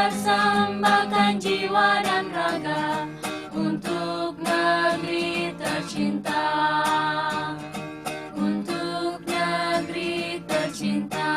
mempersembahkan jiwa dan raga untuk negeri tercinta, untuk negeri tercinta.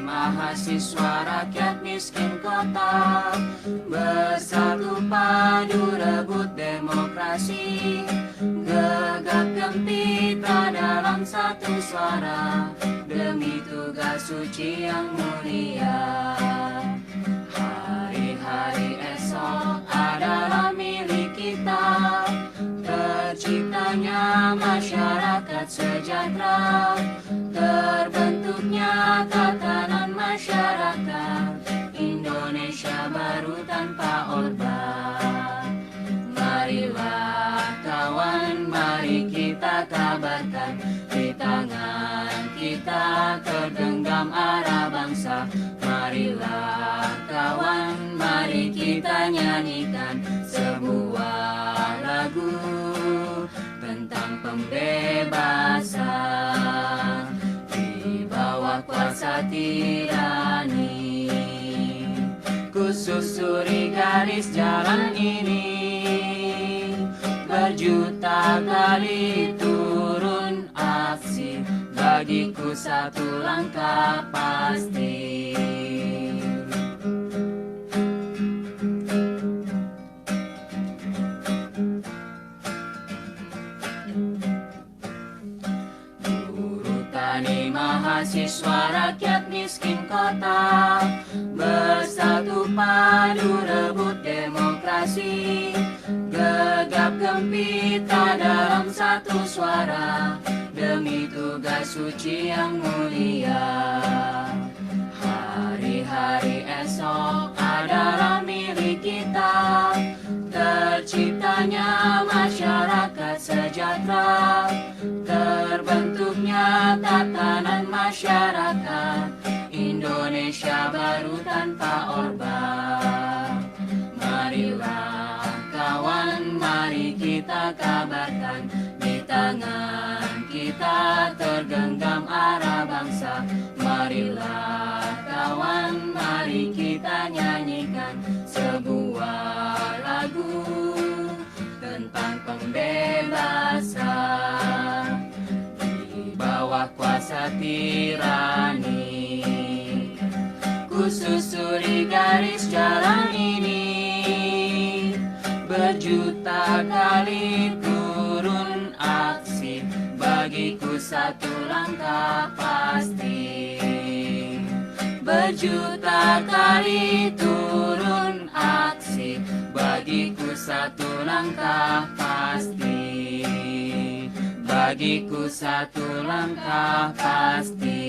Mahasiswa rakyat miskin kota bersatu padu rebut demokrasi, gegap gempita dalam satu suara demi tugas suci yang mulia. Hari-hari esok adalah milik kita, terciptanya masyarakat sejahtera, terbentuknya tatanan masyarakat Indonesia masyarakat. Di tangan kita tergenggam arah bangsa. Marilah kawan, mari kita nyanyikan sebuah lagu tentang pembebasan di bawah kuasa tirani. Ku susuri garis jalan ini, berjuta kali turun aksi, bagiku satu langkah pasti. Mahasiswa rakyat miskin kota bersatu padu rebut demokrasi, gegap gempita dalam satu suara demi tugas suci yang mulia. Hari-hari esok adalah milik kita, terciptanya masyarakat sejahtera, terbentuknya tatanan masyarakat Indonesia baru tanpa Orba. Marilah kawan, mari kita kabarkan, di tangan kita tergenggam arah bangsa. Marilah kawan, mari kita nyanyikan sebuah lagu tentang pembebasan di bawah kuasa tirani. Ku susuri garis jalan ini, berjuta kali turun aksi, bagiku satu langkah pasti. Berjuta kali turun aksi, bagiku satu langkah pasti. Bagiku satu langkah pasti.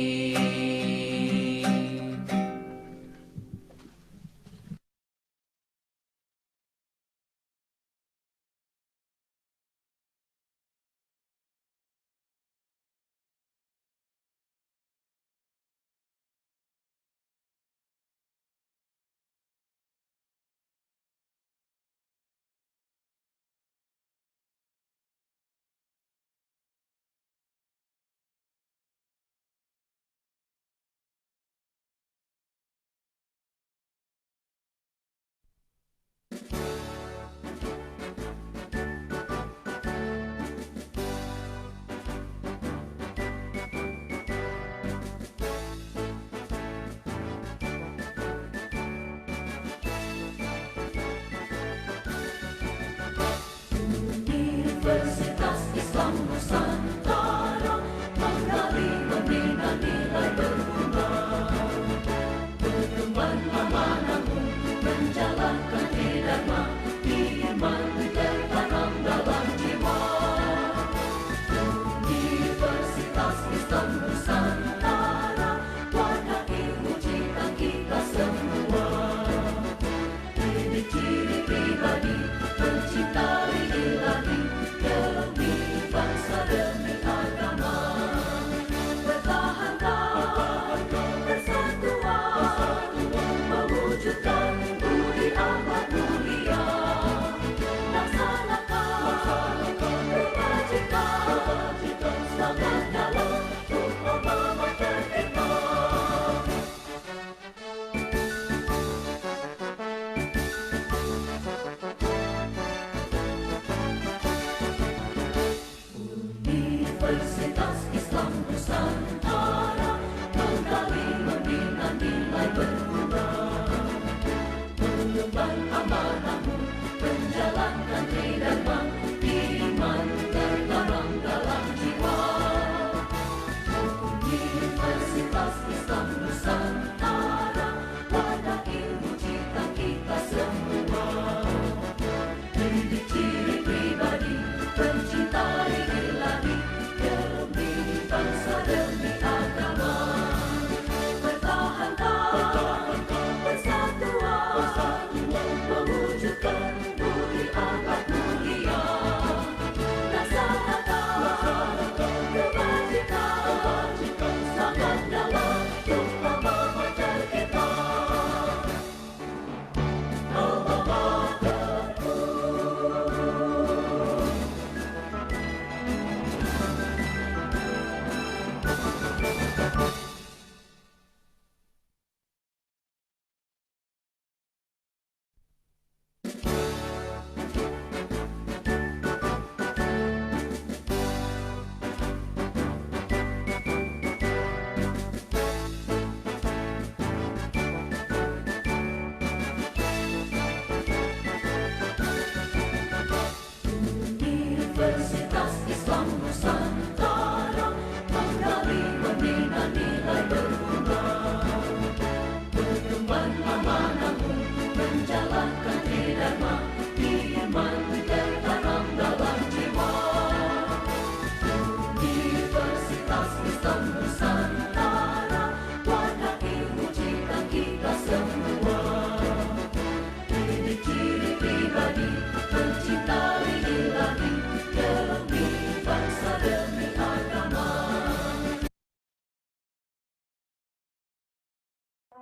Universitas Islam Nusantara menggali membina nilai berguna, berkembang amanahmu menjalankan dharma, iman tertanam dalam jiwa. Universitas Islam Nusantara wadah ilmu cita kita semua. Ini ciri pribadi mencintai ilahi, demi bangsa demi agama. Pertahankan persatuan, mewujudkan budi amat mulia. Laksanakan kebajikan, selamat dalam umpama merdeka. Universitas Islam Nusantara menggali membina nilai berguna, mengemban amanahmu menjalankan dharma, iman tertanam dalam jiwa. Universitas Islam Nusantara wadah ilmu cita kita semua. Ini ciri pribadi mencintai ilahi, demi bangsa demi agama. Pertahankan persatuan, mewujudkan budi amat mulia. Laksanakan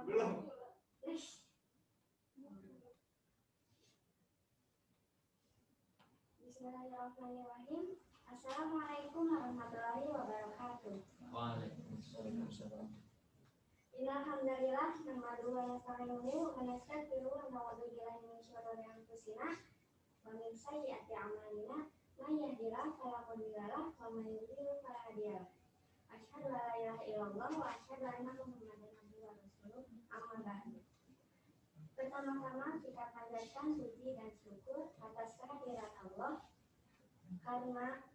Bismillahirrahmanirrahim. Assalamualaikum warahmatullahi wabarakatuh. Waalaikumsalam. Innal hamdalillah nahmaduhu wa nasta'inuhu wa nastaghfiruhu wa na'udzu billahi min syururi anfusina wa min sayyiati a'malina may yahdihillahu fala mudilla lahu wa may yudlil fala hadiya lahu. Asyhadu an la ilaha illallah wa asyhadu anna Muhammadan abduhu wa rasuluh. Amma ba'du. Pertama-tama kita panjatkan puji dan syukur atas kehadiran Allah karena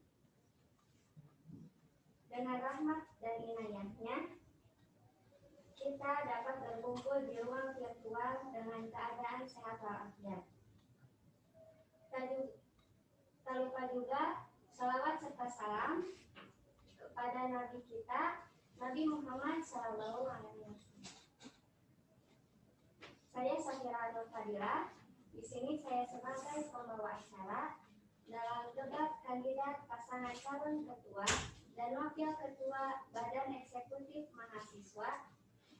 dengan rahmat dan inayahnya kita dapat berkumpul di ruang virtual dengan keadaan sehat walafiat. Tak lupa juga salawat serta salam kepada Nabi kita, Nabi Muhammad SAW. Saya Safira Nur Fadila. Di sini saya sebagai pembawa acara dalam debat kandidat pasangan calon ketua dan wakil ketua Badan Eksekutif Mahasiswa,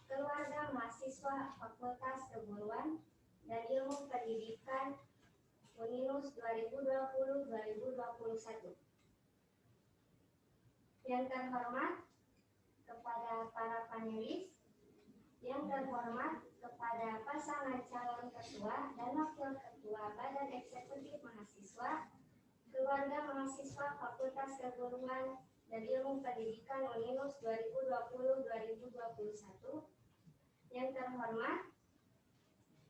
Keluarga Mahasiswa Fakultas Keguruan dan Ilmu Pendidikan Uninus 2020-2021. Yang terhormat kepada para panelis, yang terhormat kepada pasangan calon ketua dan wakil ketua Badan Eksekutif Mahasiswa, Keluarga Mahasiswa Fakultas Keguruan dan Ilmu Pendidikan Uninus 2020-2021. Yang terhormat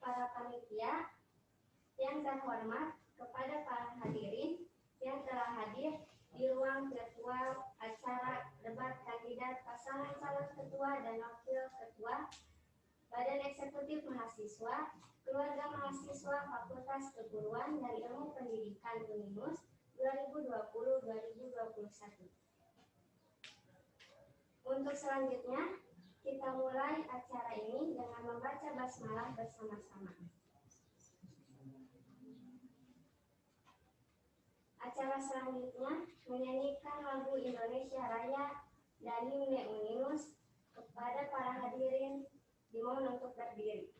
para panitia, yang terhormat kepada para hadirin yang telah hadir di ruang virtual acara debat kandidat pasangan calon ketua dan wakil ketua Badan Eksekutif Mahasiswa, Keluarga Mahasiswa Fakultas Keguruan dan Ilmu Pendidikan Uninus 2020-2021. Untuk selanjutnya, kita mulai acara ini dengan membaca basmalah bersama-sama. Acara selanjutnya menyanyikan lagu Indonesia Raya dan himne Uninus. Kepada para hadirin dimohon untuk berdiri.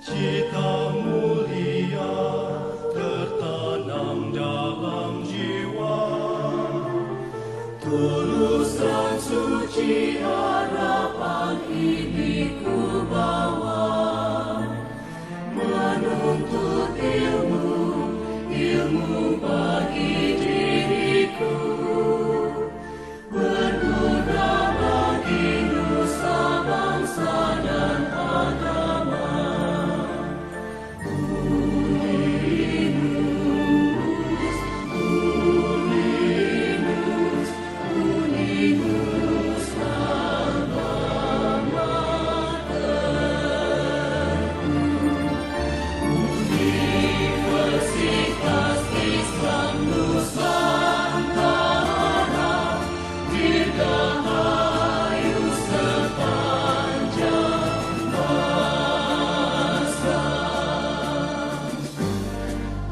Cita mulia tertanam dalam semu bagi diriku, berguna bagi nusa bangsa dan agama. Uninus, Uninus, Uninus alma materku, Universitas Islam Nusantara, dirgahayu sepanjang masa.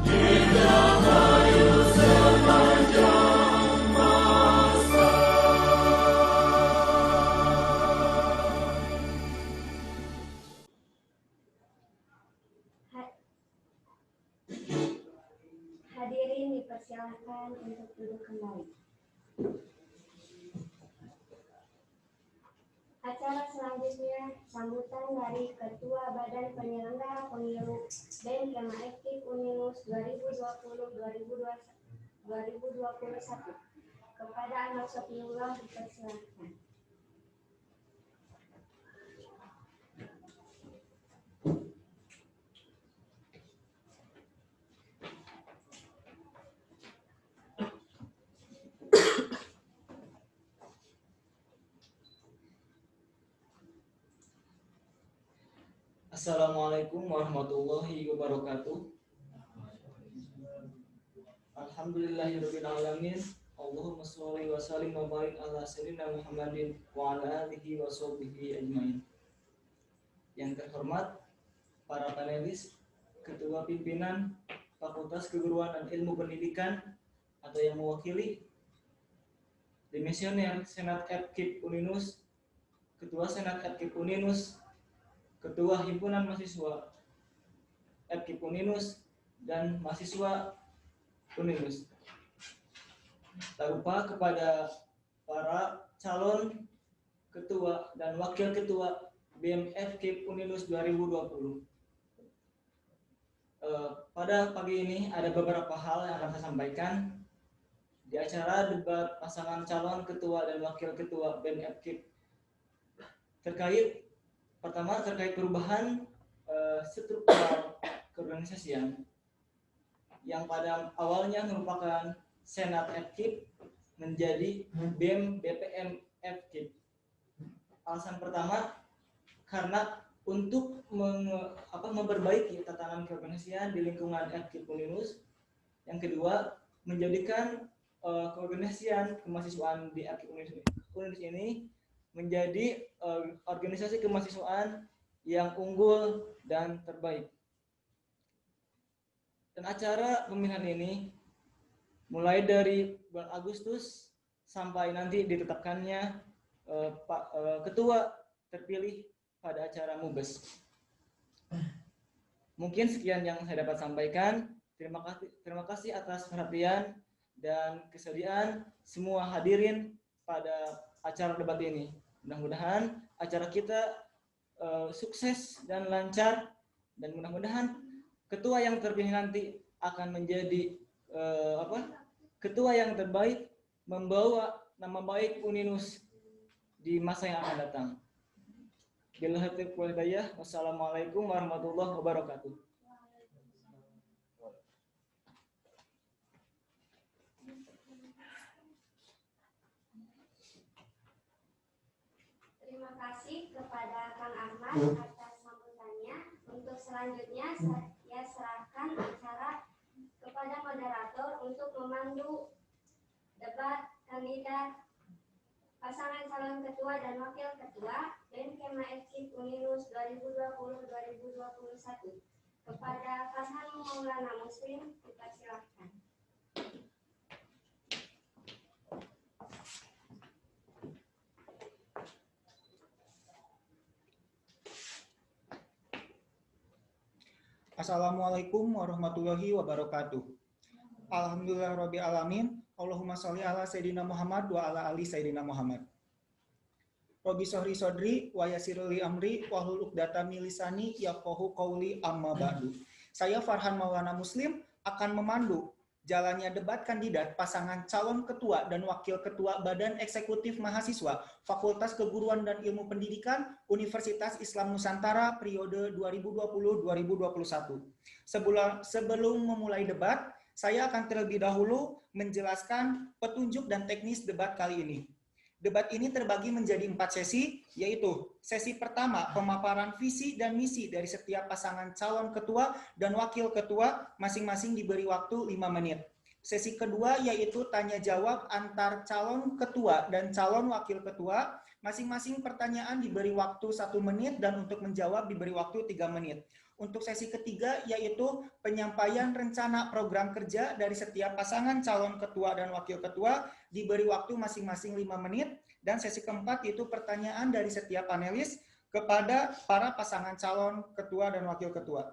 Dirgahayu sepanjang masa. Hadirin dipersilahkan untuk duduk kembali. Acara selanjutnya sambutan dari Ketua Badan Penyelenggara Pemilu BEM Kema Aktif Uninus 2020-2021. Kepada Ahmad Sofiullah dipersilahkan. Assalamualaikum warahmatullahi wabarakatuh. Alhamdulillahirabbil alamin. Allahumma sholli wa sallim wa barik ala sayyidina Muhammadin wa ala alihi wa sahbihi ajmain. Yang terhormat para panelis, ketua pimpinan Fakultas Keguruan dan Ilmu Pendidikan atau yang mewakili Demisioner Senat Epkip Uninus, Ketua Senat Epkip Uninus, Ketua Himpunan Mahasiswa Epkip Uninus, dan mahasiswa Uninus. Tak lupa kepada para calon ketua dan wakil ketua BEM Epkip Uninus 2020. Pada pagi ini ada beberapa hal yang akan saya sampaikan di acara debat pasangan calon ketua dan wakil ketua BEM Epkip Pertama terkait perubahan struktural keorganisasian yang pada awalnya merupakan Senat Epkip menjadi BEM BPM Epkip. Alasan pertama karena untuk memperbaiki tatanan keorganisasian di lingkungan Epkip Uninus. Yang kedua, menjadikan keorganisasian kemahasiswaan di Epkip Uninus ini menjadi organisasi kemahasiswaan yang unggul dan terbaik. Dan acara pemilihan ini mulai dari bulan Agustus sampai nanti ditetapkannya ketua terpilih pada acara MUBES. Mungkin sekian yang saya dapat sampaikan. Terima kasih atas perhatian dan kesediaan semua hadirin pada acara debat ini. Mudah-mudahan acara kita sukses dan lancar, dan mudah-mudahan ketua yang terpilih nanti akan menjadi ketua yang terbaik, membawa nama baik Uninus di masa yang akan datang. Wassalamualaikum warahmatullahi wabarakatuh. Terima kasih kepada Kang Ahmad atas sambutannya. Untuk selanjutnya saya serahkan acara kepada moderator untuk memandu debat kandidat pasangan calon ketua dan wakil ketua BEM Kema Aktif Uninus 2020-2021. Kepada Farhan Maulana Muslim, dipersilahkan. Assalamualaikum warahmatullahi wabarakatuh. Alhamdulillahirabbil alamin. Allahumma sholli ala sayyidina Muhammad wa ala ali sayyidina Muhammad. Rabbi shrah sodri wa yassir li amri wahlul 'uqdatam min lisani yafqahu qawli amma ba'du. Saya Farhan Maulana Muslim akan memandu jalannya debat kandidat pasangan calon ketua dan wakil ketua Badan Eksekutif Mahasiswa Fakultas Keguruan dan Ilmu Pendidikan Universitas Islam Nusantara periode 2020-2021. Sebelum memulai debat, saya akan terlebih dahulu menjelaskan petunjuk dan teknis debat kali ini. Debat ini terbagi menjadi 4 sesi, yaitu sesi pertama pemaparan visi dan misi dari setiap pasangan calon ketua dan wakil ketua masing-masing diberi waktu 5 menit. Sesi kedua yaitu tanya jawab antar calon ketua dan calon wakil ketua, masing-masing pertanyaan diberi waktu 1 menit dan untuk menjawab diberi waktu 3 menit. Untuk sesi ketiga yaitu penyampaian rencana program kerja dari setiap pasangan calon ketua dan wakil ketua diberi waktu masing-masing 5 menit. Dan sesi keempat yaitu pertanyaan dari setiap panelis kepada para pasangan calon ketua dan wakil ketua.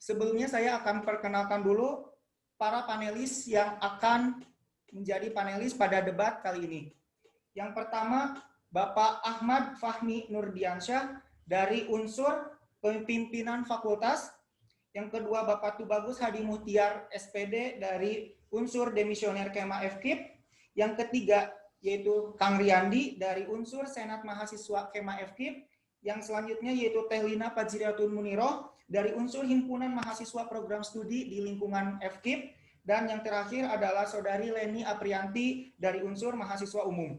Sebelumnya saya akan perkenalkan dulu para panelis yang akan menjadi panelis pada debat kali ini. Yang pertama, Bapak Ahmad Fahmi Nurdiansyah dari unsur pimpinan fakultas. Yang kedua, Bapak Tubagus Hadi Muhtiar SPD dari unsur demisioner Kema FKIP. Yang ketiga, yaitu Kang Riyandi dari unsur Senat Mahasiswa Kema FKIP. Yang selanjutnya yaitu Teh Lina Fajriatun Muniroh dari unsur Himpunan Mahasiswa Program Studi di lingkungan FKIP. Dan yang terakhir adalah Saudari Leni Aprianti dari unsur Mahasiswa Umum.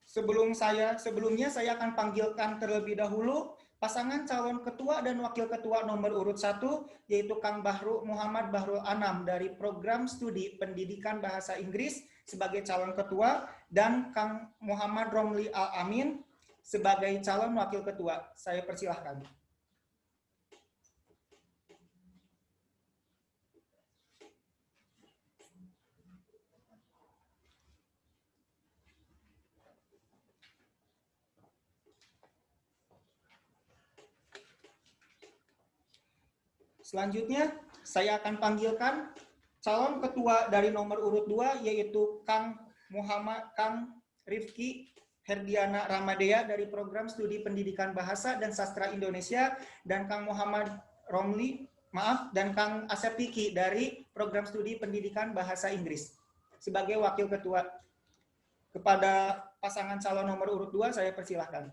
Sebelumnya saya akan panggilkan terlebih dahulu pasangan calon ketua dan wakil ketua nomor urut 1 yaitu Kang Muhammad Bahrul Anam dari program studi pendidikan bahasa Inggris sebagai calon ketua dan Kang Muhammad Romli Al-Amin sebagai calon wakil ketua. Saya persilahkan. Selanjutnya, saya akan panggilkan calon ketua dari nomor urut 2, yaitu Kang Rifki Herdiana Ramadea dari program studi pendidikan bahasa dan sastra Indonesia, dan Kang Muhammad dan Kang Asep Piki dari program studi pendidikan bahasa Inggris sebagai wakil ketua. Kepada pasangan calon nomor urut 2, saya persilahkan.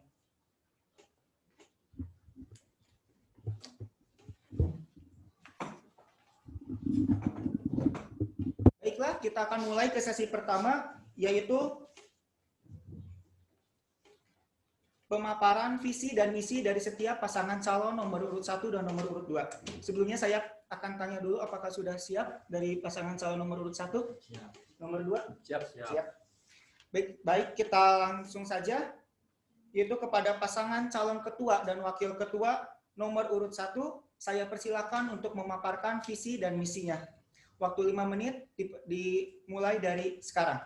Baiklah, kita akan mulai ke sesi pertama, yaitu pemaparan visi dan misi dari setiap pasangan calon nomor urut 1 dan nomor urut 2. Sebelumnya saya akan tanya dulu apakah sudah siap dari pasangan calon nomor urut 1? Siap. Nomor 2? Siap. Baik, kita langsung saja, yaitu kepada pasangan calon ketua dan wakil ketua nomor urut 1, saya persilakan untuk memaparkan visi dan misinya. Waktu 5 menit dimulai dari sekarang.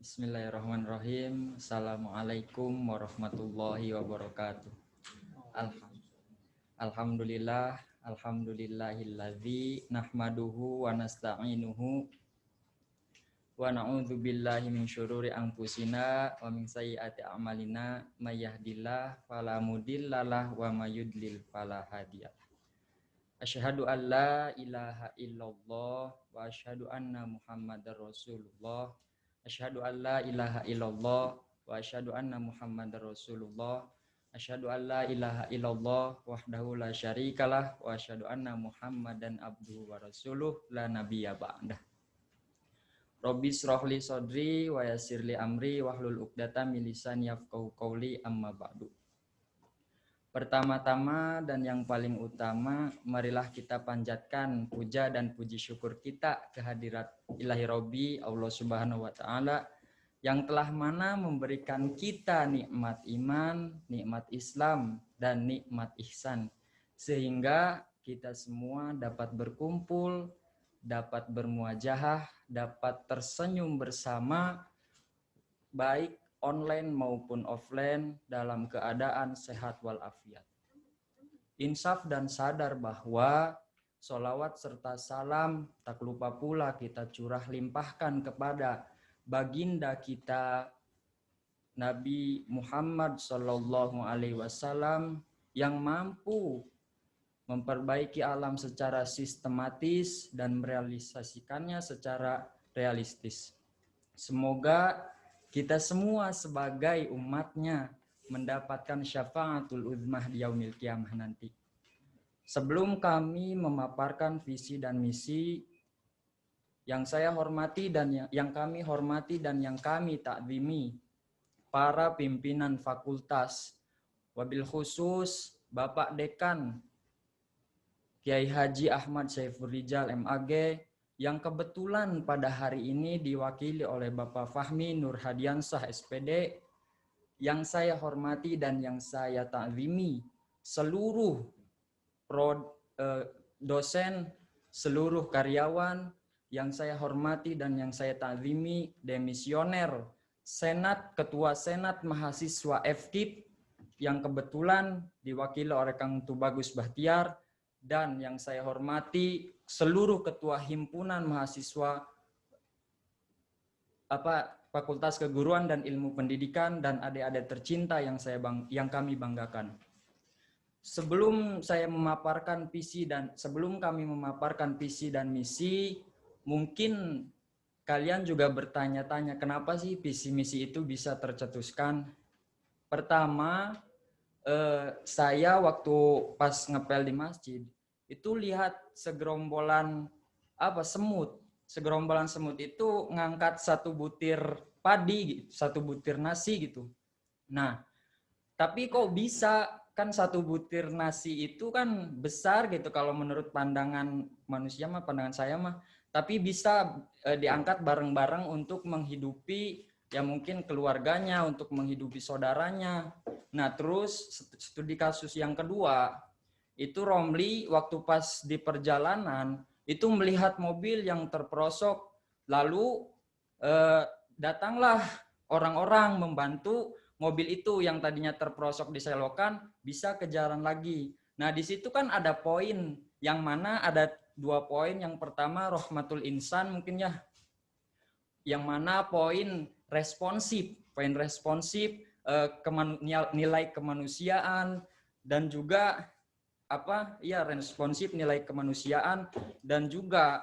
Bismillahirrahmanirrahim. Assalamualaikum warahmatullahi wabarakatuh. Alhamdulillah. Alhamdulillahilladzi nahmaduhu wa nasta'inuhu wa na'udzu billahi min syururi anfusina wa min sayyiati a'malina may yahdihillahu fala mudhillalah wa may yudlil fala hadiyalah. Asyhadu an la ilaha illallah wa asyhadu anna Muhammadar Rasulullah. Asyhadu an la ilaha illallah wa asyhadu anna Muhammadar Rasulullah. Asyhadu an la ilaha illallah wahdahu la syarikalah wa asyhadu anna Muhammadan abduhu wa rasuluh la nabiyya ba'dah. Rabbi shrahli sadri wa yassirli amri wahlul 'uqdatam min lisani yafqahu qawli amma ba'du. Pertama-tama dan yang paling utama, marilah kita panjatkan puja dan puji syukur kita kehadirat Ilahi Rabbi Allah Subhanahu wa taala yang telah mana memberikan kita nikmat iman, nikmat Islam, dan nikmat ihsan. Sehingga kita semua dapat berkumpul, dapat bermuajahah, dapat tersenyum bersama, baik online maupun offline dalam keadaan sehat walafiat. Insaf dan sadar bahwa sholawat serta salam tak lupa pula kita curah limpahkan kepada baginda kita Nabi Muhammad Sallallahu Alaihi Wasallam yang mampu memperbaiki alam secara sistematis dan merealisasikannya secara realistis. Semoga kita semua sebagai umatnya mendapatkan syafaatul uzmah di yaumil qiyamah nanti. Sebelum kami memaparkan visi dan misi yang saya hormati dan yang kami hormati dan yang kami takzimi para pimpinan fakultas, wabil khusus Bapak Dekan Kiai Haji Ahmad Saiful Rijal MAG yang kebetulan pada hari ini diwakili oleh Bapak Fahmi Nur Hadiansah SPD, yang saya hormati dan yang saya takzimi, seluruh dosen, seluruh karyawan yang saya hormati dan yang saya takzimi, demisioner, Senat, Ketua Senat Mahasiswa FKIP yang kebetulan diwakili oleh Kang Tubagus Bahtiar, dan yang saya hormati seluruh ketua himpunan mahasiswa Fakultas Keguruan dan Ilmu Pendidikan dan adik-adik tercinta yang kami banggakan. Sebelum kami memaparkan visi dan misi, mungkin kalian juga bertanya-tanya kenapa sih visi misi itu bisa tercetuskan. Pertama, saya waktu pas ngepel di masjid itu lihat segerombolan semut. Segerombolan semut itu ngangkat satu butir padi, satu butir nasi gitu. Nah, tapi kok bisa, kan satu butir nasi itu kan besar gitu kalau menurut pandangan manusia mah, pandangan saya mah, tapi bisa diangkat bareng-bareng untuk menghidupi ya mungkin keluarganya, untuk menghidupi saudaranya. Nah, terus studi kasus yang kedua, itu Romli waktu pas di perjalanan itu melihat mobil yang terperosok, lalu datanglah orang-orang membantu mobil itu yang tadinya terperosok di selokan bisa ke jalan lagi. Nah, di situ kan ada poin, yang mana ada 2 poin. Yang pertama rahmatul insan mungkin ya, yang mana poin responsif, nilai kemanusiaan, dan juga responsif nilai kemanusiaan, dan juga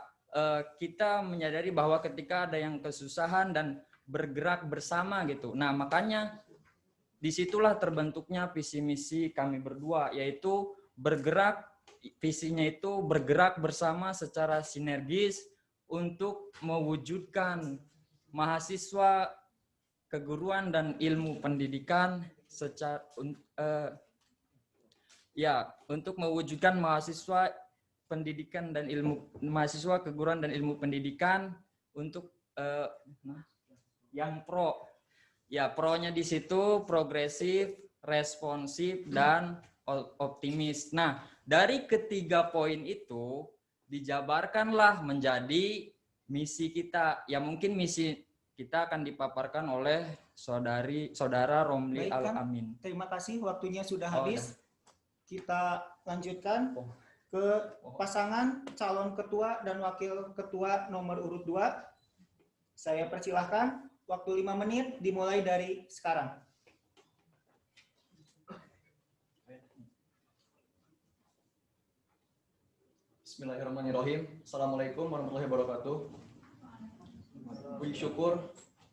kita menyadari bahwa ketika ada yang kesusahan dan bergerak bersama gitu. Nah, makanya disitulah terbentuknya visi misi kami berdua, yaitu visinya itu bergerak bersama secara sinergis untuk mewujudkan mahasiswa keguruan dan ilmu pendidikan untuk mewujudkan mahasiswa pendidikan dan mahasiswa keguruan dan ilmu pendidikan untuk yang pro. Ya, pro-nya di situ progresif, responsif, dan optimis. Nah, dari ketiga poin itu dijabarkanlah menjadi misi kita. Ya, mungkin misi kita akan dipaparkan oleh saudara Romli Al-Amin. Terima kasih, waktunya sudah habis. Kita lanjutkan ke pasangan calon ketua dan wakil ketua nomor urut 2. Saya persilahkan, waktu 5 menit dimulai dari sekarang. Bismillahirrahmanirrahim. Assalamualaikum warahmatullahi wabarakatuh. Puji syukur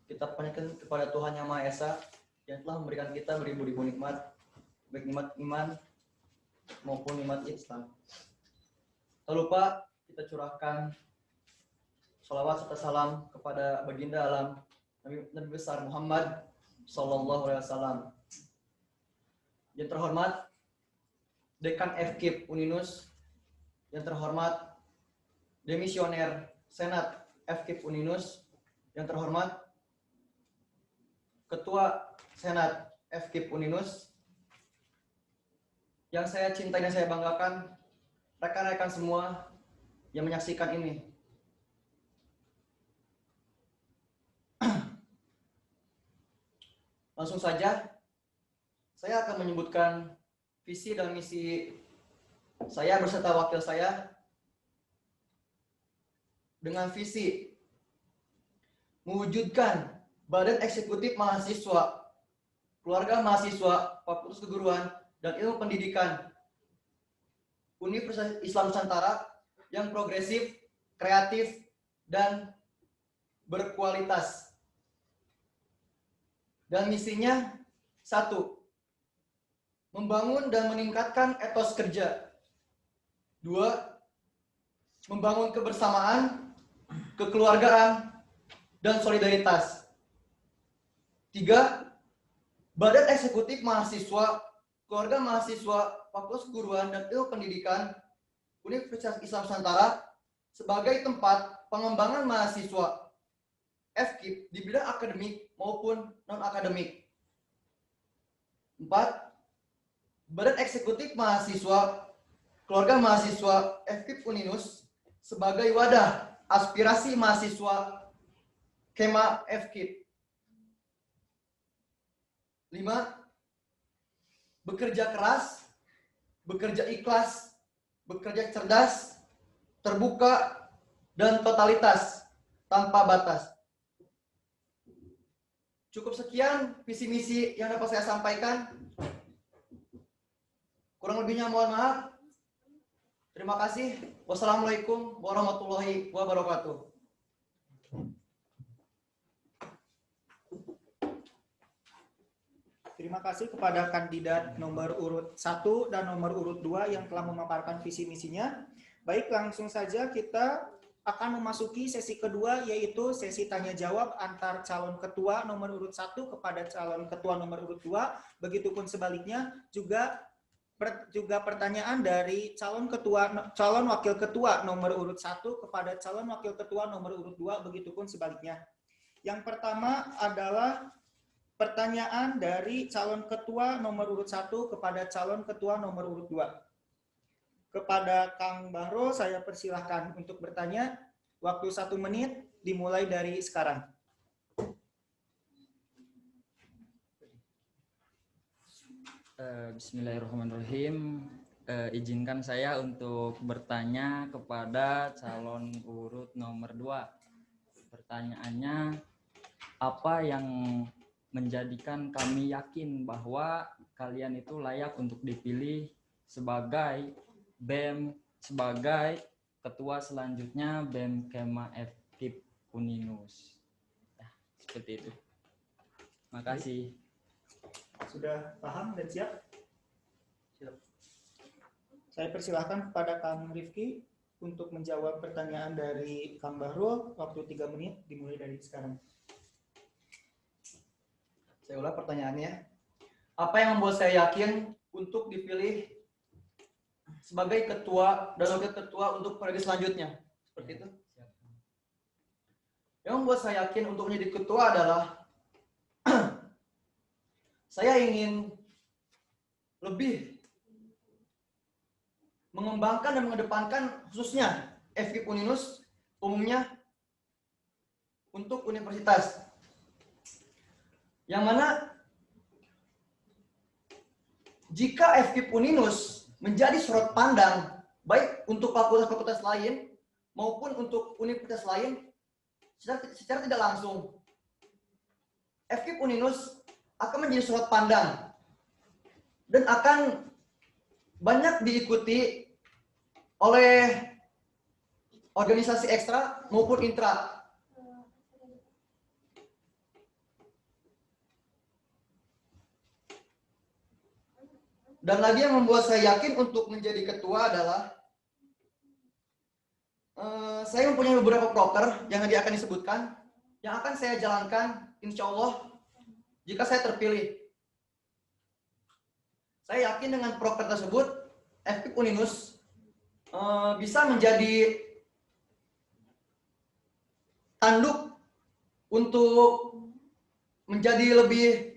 kita panjatkan kepada Tuhan Yang Maha Esa yang telah memberikan kita beribu-ribu nikmat, baik nikmat iman maupun nikmat Islam. Tak lupa kita curahkan sholawat serta salam kepada baginda alam Nabi besar Muhammad Sallallahu Alaihi Wasallam. Yang terhormat Dekan FKIP Uninus, yang terhormat Demisioner Senat FKIP Uninus, yang terhormat Ketua Senat FKIP Uninus, yang saya cintai dan saya banggakan, rekan-rekan semua yang menyaksikan ini. Langsung saja, saya akan menyebutkan visi dan misi saya beserta wakil saya dengan visi mewujudkan Badan Eksekutif Mahasiswa, Keluarga Mahasiswa, Fakultas Keguruan, dan Ilmu Pendidikan Universitas Islam Nusantara yang progresif, kreatif, dan berkualitas. Dan misinya, 1. Membangun dan meningkatkan etos kerja. 2. Membangun kebersamaan, kekeluargaan, dan solidaritas. 3. Badan Eksekutif Mahasiswa, Keluarga Mahasiswa, Fakultas Keguruan, dan Ilmu Pendidikan Universitas Islam Nusantara sebagai tempat pengembangan mahasiswa FKIP di bidang akademik maupun non-akademik. 4. Badan Eksekutif Mahasiswa, Keluarga Mahasiswa FKIP Uninus sebagai wadah aspirasi mahasiswa Kema FKIP. 5. Bekerja keras, bekerja ikhlas, bekerja cerdas, terbuka, dan totalitas tanpa batas. Cukup sekian visi misi yang dapat saya sampaikan. Kurang lebihnya mohon maaf. Terima kasih. Wassalamualaikum warahmatullahi wabarakatuh. Terima kasih kepada kandidat nomor urut 1 dan nomor urut 2 yang telah memaparkan visi misinya. Baik, langsung saja kita akan memasuki sesi kedua, yaitu sesi tanya jawab antar calon ketua nomor urut 1 kepada calon ketua nomor urut 2. Begitupun sebaliknya juga pertanyaan dari calon wakil ketua nomor urut 1 kepada calon wakil ketua nomor urut 2, begitupun sebaliknya. Yang pertama adalah pertanyaan dari calon ketua nomor urut 1 kepada calon ketua nomor urut 2. Kepada Kang Bahro, saya persilahkan untuk bertanya. Waktu 1 menit dimulai dari sekarang. Bismillahirrahmanirrahim. Izinkan saya untuk bertanya kepada calon urut nomor 2. Pertanyaannya, apa yang menjadikan kami yakin bahwa kalian itu layak untuk dipilih sebagai BEM, sebagai ketua selanjutnya BEM Kema FKIP Uninus. Ya, seperti itu. Makasih. Sudah paham dan siap? Siap. Saya persilahkan kepada Kang Rifki untuk menjawab pertanyaan dari Kang Bahrul. Waktu 3 menit dimulai dari sekarang. Saya ulang pertanyaannya. Apa yang membuat saya yakin untuk dipilih sebagai ketua dan wakil ketua untuk periode selanjutnya? Seperti itu. Yang membuat saya yakin untuk menjadi ketua adalah saya ingin lebih mengembangkan dan mengedepankan khususnya FKIP Uninus umumnya untuk universitas. Yang mana jika FKIP Uninus menjadi sorot pandang baik untuk fakultas-fakultas lain maupun untuk universitas lain secara tidak langsung, FKIP Uninus akan menjadi sorot pandang dan akan banyak diikuti oleh organisasi ekstra maupun intra. Dan lagi yang membuat saya yakin untuk menjadi ketua adalah saya mempunyai beberapa proker yang nanti akan disebutkan yang akan saya jalankan insya Allah jika saya terpilih. Saya yakin dengan proker tersebut FKIP Uninus bisa menjadi tanduk untuk menjadi lebih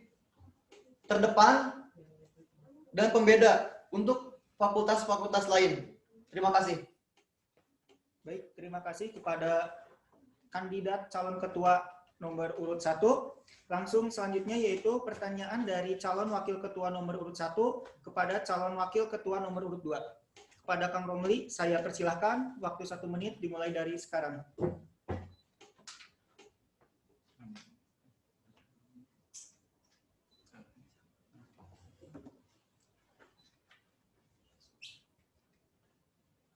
terdepan dan pembeda untuk fakultas-fakultas lain. Terima kasih. Baik, terima kasih kepada kandidat calon ketua nomor urut 1. Langsung selanjutnya yaitu pertanyaan dari calon wakil ketua nomor urut 1 kepada calon wakil ketua nomor urut 2. Kepada Kang Romli, saya persilahkan, waktu 1 menit dimulai dari sekarang.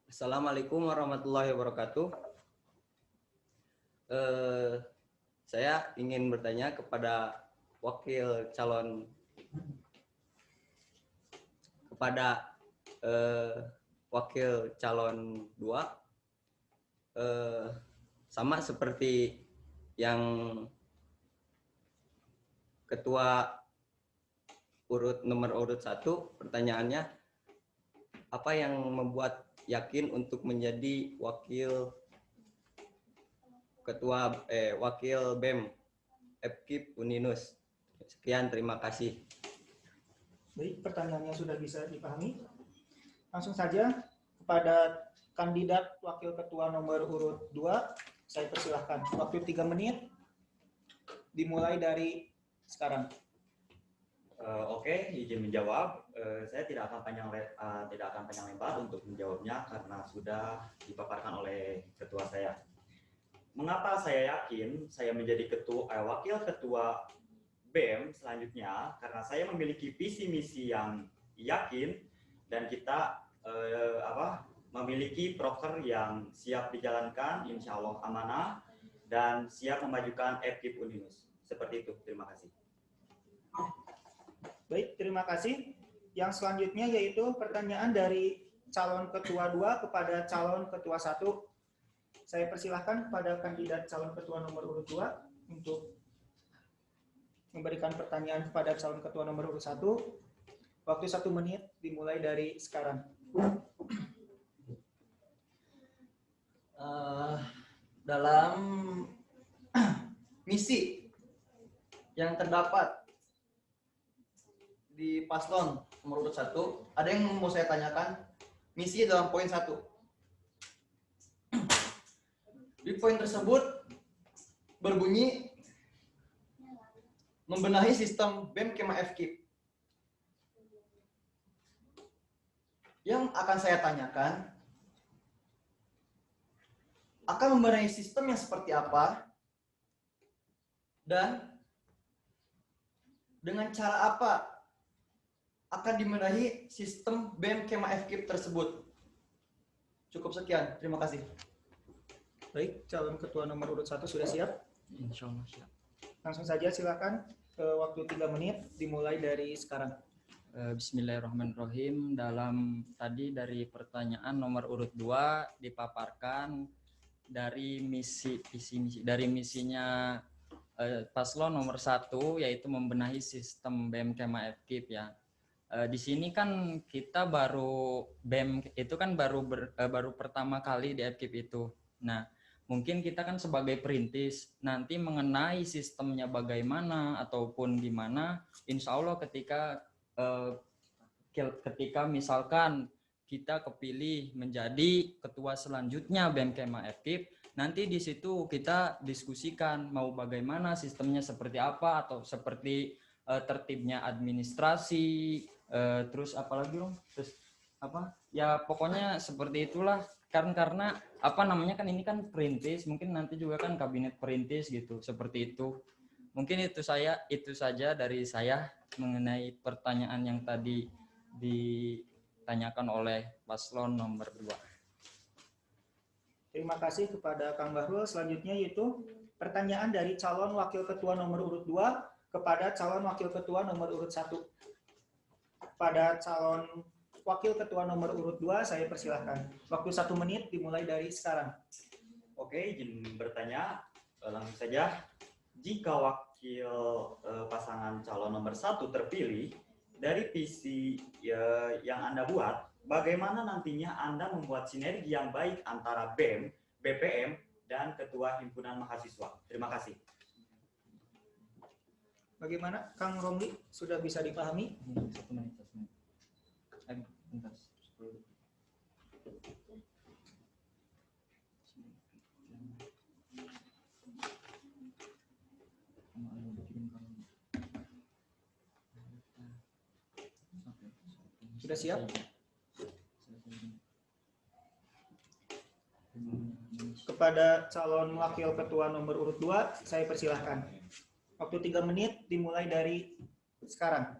Assalamualaikum warahmatullahi wabarakatuh. Saya ingin bertanya kepada wakil calon wakil calon 2, sama seperti yang ketua nomor urut 1, pertanyaannya apa yang membuat yakin untuk menjadi wakil BEM FKIP Uninus. Sekian, terima kasih. Baik, pertanyaannya sudah bisa dipahami. Langsung saja kepada kandidat wakil ketua nomor urut 2, saya persilahkan. Waktu 3 menit dimulai dari sekarang. Oke, izin menjawab. Saya tidak akan panjang lebar untuk menjawabnya karena sudah dipaparkan oleh ketua saya. Mengapa saya yakin saya menjadi wakil ketua BEM selanjutnya? Karena saya memiliki visi misi yang yakin dan kita memiliki proker yang siap dijalankan, insya Allah amanah dan siap memajukan FKIP Uninus. Seperti itu. Terima kasih. Baik, terima kasih. Yang selanjutnya yaitu pertanyaan dari calon ketua 2 kepada calon ketua 1. Saya persilahkan kepada kandidat calon ketua nomor urut 2 untuk memberikan pertanyaan kepada calon ketua nomor urut 1. Waktu 1 menit dimulai dari sekarang. Dalam misi yang terdapat di paslon nomor urut 1, ada yang mau saya tanyakan. Misi dalam poin 1. Di poin tersebut berbunyi membenahi sistem BEM Kema FKIP. Yang akan saya tanyakan, akan membenahi sistem yang seperti apa dan dengan cara apa akan dibenahi sistem BEM Kema FKIP tersebut. Cukup sekian, terima kasih. Baik, calon ketua nomor urut 1 sudah siap? Insya Allah siap. Langsung saja silakan, waktu 3 menit dimulai dari sekarang. Bismillahirrahmanirrahim. Dalam tadi dari pertanyaan nomor urut 2 dipaparkan dari misinya paslon nomor 1 yaitu membenahi sistem BEM Kema FKIP ya. Di sini kan kita baru BEM itu kan baru pertama kali di FKIP itu. Nah, mungkin kita kan sebagai perintis nanti mengenai sistemnya bagaimana ataupun gimana, insya Allah ketika misalkan kita kepilih menjadi ketua selanjutnya BEM Kema FKIP, nanti di situ kita diskusikan mau bagaimana sistemnya seperti apa atau seperti tertibnya administrasi, terus apalagi terus apa ya pokoknya seperti itulah karena apa namanya kan ini kan perintis, mungkin nanti juga kan kabinet perintis gitu, seperti itu. Mungkin itu saja dari saya mengenai pertanyaan yang tadi ditanyakan oleh paslon nomor 2. Terima kasih kepada Kang Bahrul. Selanjutnya yaitu pertanyaan dari calon wakil ketua nomor urut 2 kepada calon wakil ketua nomor urut 1. Pada calon wakil ketua nomor urut 2 saya persilahkan. Waktu 1 menit dimulai dari sekarang. Oke, izin bertanya langsung saja. Jika wakil pasangan calon nomor 1 terpilih dari visi yang Anda buat, bagaimana nantinya Anda membuat sinergi yang baik antara BEM, BPM, dan Ketua Himpunan Mahasiswa? Terima kasih. Bagaimana Kang Romli, sudah bisa dipahami? 1 menit. Bentar. sudah siap? Kepada calon wakil ketua nomor urut 2, saya persilahkan. Waktu 3 menit dimulai dari sekarang.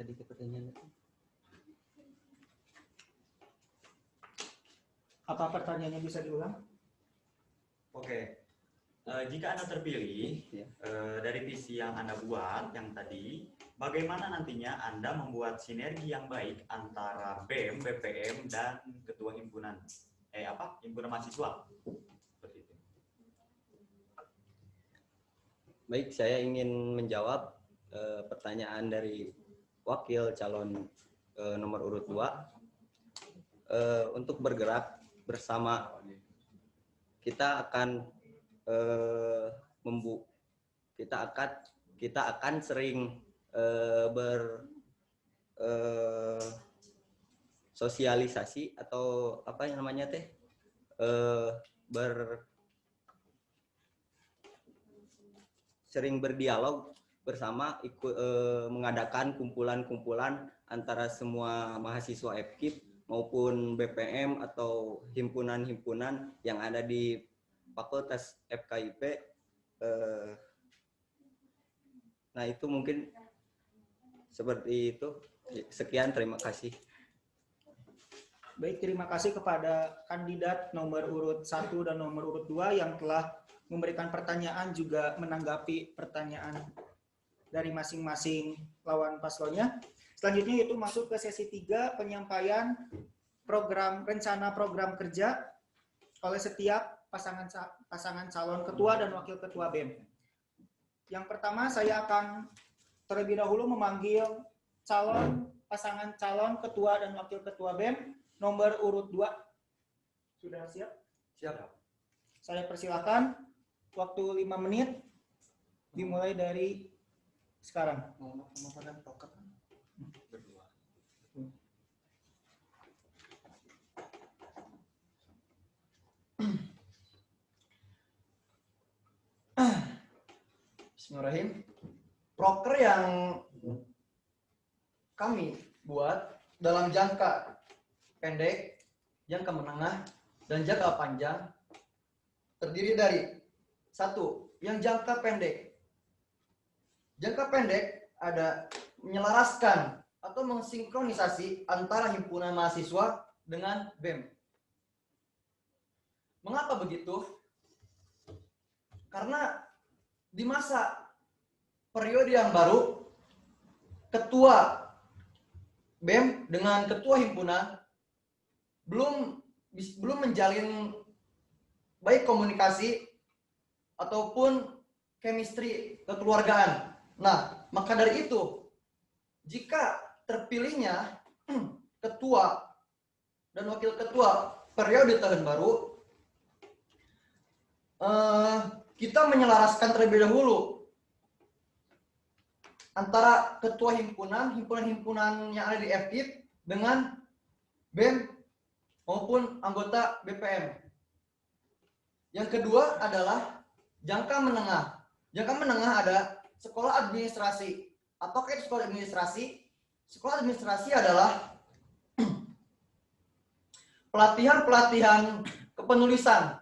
Tadi pertanyaan itu. Apa pertanyaannya bisa diulang? Oke. Jika Anda terpilih Ya. dari visi yang Anda buat yang tadi, bagaimana nantinya Anda membuat sinergi yang baik antara BEM, BPM, dan ketua himpunan himpunan mahasiswa? Seperti itu. Baik, saya ingin menjawab pertanyaan dari wakil calon nomor urut 2. Untuk bergerak bersama, kita akan kita akan sering sosialisasi atau apa yang namanya sering berdialog bersama, mengadakan kumpulan-kumpulan antara semua mahasiswa FKIP maupun BPM atau himpunan-himpunan yang ada di Fakultas FKIP. Nah, itu mungkin seperti itu. Sekian, terima kasih. Baik, terima kasih kepada kandidat nomor urut 1 dan nomor urut 2 yang telah memberikan pertanyaan juga menanggapi pertanyaan dari masing-masing lawan paslonnya. Selanjutnya itu masuk ke sesi 3, penyampaian rencana program kerja oleh setiap pasangan calon ketua dan wakil ketua BEM. Yang pertama, saya akan terlebih dahulu memanggil pasangan calon ketua dan wakil ketua BEM nomor urut 2. Sudah siap? Siap. Saya persilakan, waktu 5 menit dimulai dari sekarang. Bismillahirrahmanirrahim. Proker yang kami buat dalam jangka pendek, jangka menengah, dan jangka panjang terdiri dari 1. Yang jangka pendek. Jangka pendek ada menyelaraskan atau mensinkronisasi antara himpunan mahasiswa dengan BEM. Mengapa begitu? Karena di masa periode yang baru, ketua BEM dengan ketua himpunan belum menjalin baik komunikasi ataupun chemistry kekeluargaan. Nah, maka dari itu, jika terpilihnya ketua dan wakil ketua periode tahun baru, kita menyelaraskan terlebih dahulu antara ketua himpunan yang ada di FKIP dengan BEM maupun anggota BPM. Yang kedua adalah jangka menengah. Jangka menengah ada sekolah administrasi. Apakah itu sekolah administrasi? Sekolah administrasi adalah pelatihan-pelatihan kepenulisan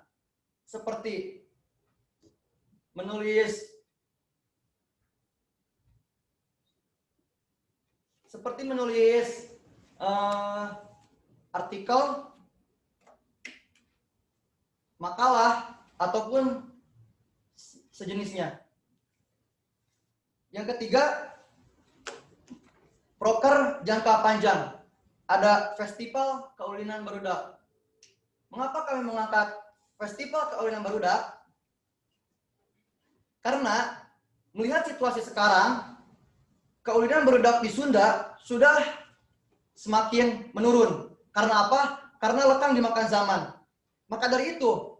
seperti menulis artikel, makalah, ataupun sejenisnya. Yang ketiga, proker jangka panjang. Ada Festival Kaulinan Barudak. Mengapa kami mengangkat Festival Kaulinan Barudak? Karena melihat situasi sekarang, kaulinan barudak di Sunda sudah semakin menurun. Karena apa? Karena lekang dimakan zaman. Maka dari itu,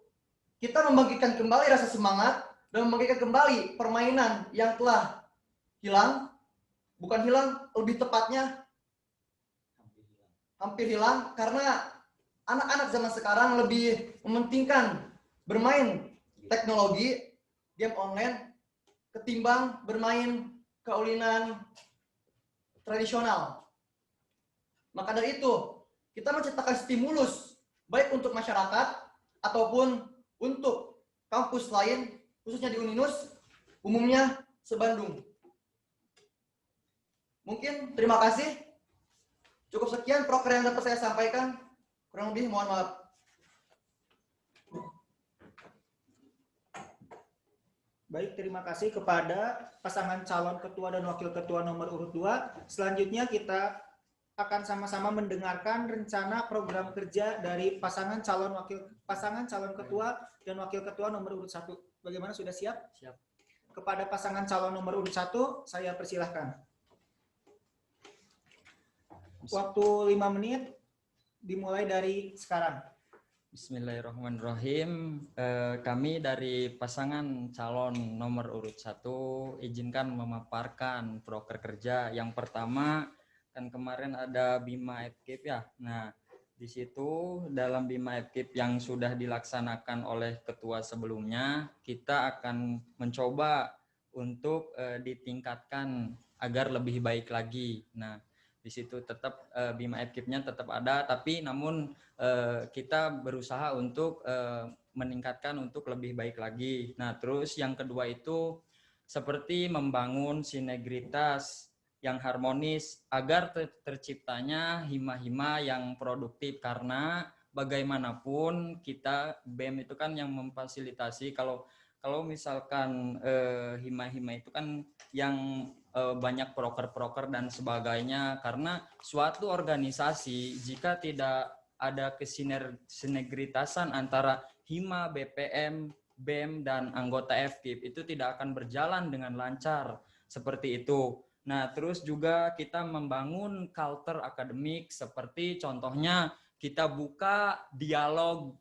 kita membangkitkan kembali rasa semangat dan membangkitkan kembali permainan yang telah hilang. Bukan hilang, lebih tepatnya hampir hilang karena anak-anak zaman sekarang lebih mementingkan bermain teknologi, game online, ketimbang bermain keulinan tradisional. Maka dari itu, kita menciptakan stimulus baik untuk masyarakat ataupun untuk kampus lain, khususnya di Uninus, umumnya se-Bandung. Mungkin terima kasih. Cukup sekian proker yang dapat saya sampaikan. Kurang lebih mohon maaf. Baik, terima kasih kepada pasangan calon ketua dan wakil ketua nomor urut 2. Selanjutnya kita akan sama-sama mendengarkan rencana program kerja dari pasangan calon ketua dan wakil ketua nomor urut 1. Bagaimana, sudah siap? Siap. Kepada pasangan calon nomor urut 1, saya persilahkan. Waktu 5 menit dimulai dari sekarang. Bismillahirrahmanirrahim. Kami dari pasangan calon nomor urut 1 izinkan memaparkan proker kerja. Yang pertama, kan kemarin ada Bima FKIP ya. Nah, di situ dalam Bima FKIP yang sudah dilaksanakan oleh ketua sebelumnya, kita akan mencoba untuk ditingkatkan agar lebih baik lagi. Nah, di situ tetap Bima FKIP-nya tetap ada, tapi namun kita berusaha untuk meningkatkan untuk lebih baik lagi. Nah, terus yang kedua itu seperti membangun sinergitas yang harmonis agar terciptanya hima-hima yang produktif, karena bagaimanapun kita BEM itu kan yang memfasilitasi kalau misalkan hima-hima itu kan yang banyak proker-proker dan sebagainya, karena suatu organisasi jika tidak ada kesinergitasan antara hima, BPM, BEM, dan anggota FKIP itu tidak akan berjalan dengan lancar seperti itu. Nah, terus juga kita membangun culture akademik seperti contohnya kita buka dialog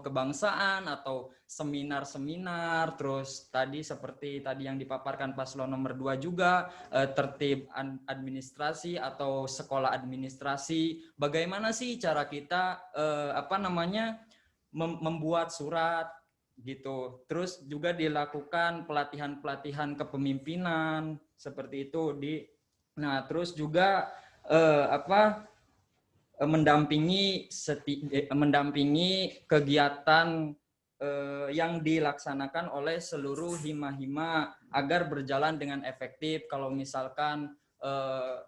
kebangsaan atau seminar-seminar, terus tadi seperti tadi yang dipaparkan paslon nomor 2 juga tertib administrasi atau sekolah administrasi. Bagaimana sih cara kita membuat surat gitu. Terus juga dilakukan pelatihan-pelatihan kepemimpinan seperti itu Nah, terus juga mendampingi kegiatan yang dilaksanakan oleh seluruh hima-hima agar berjalan dengan efektif. Kalau misalkan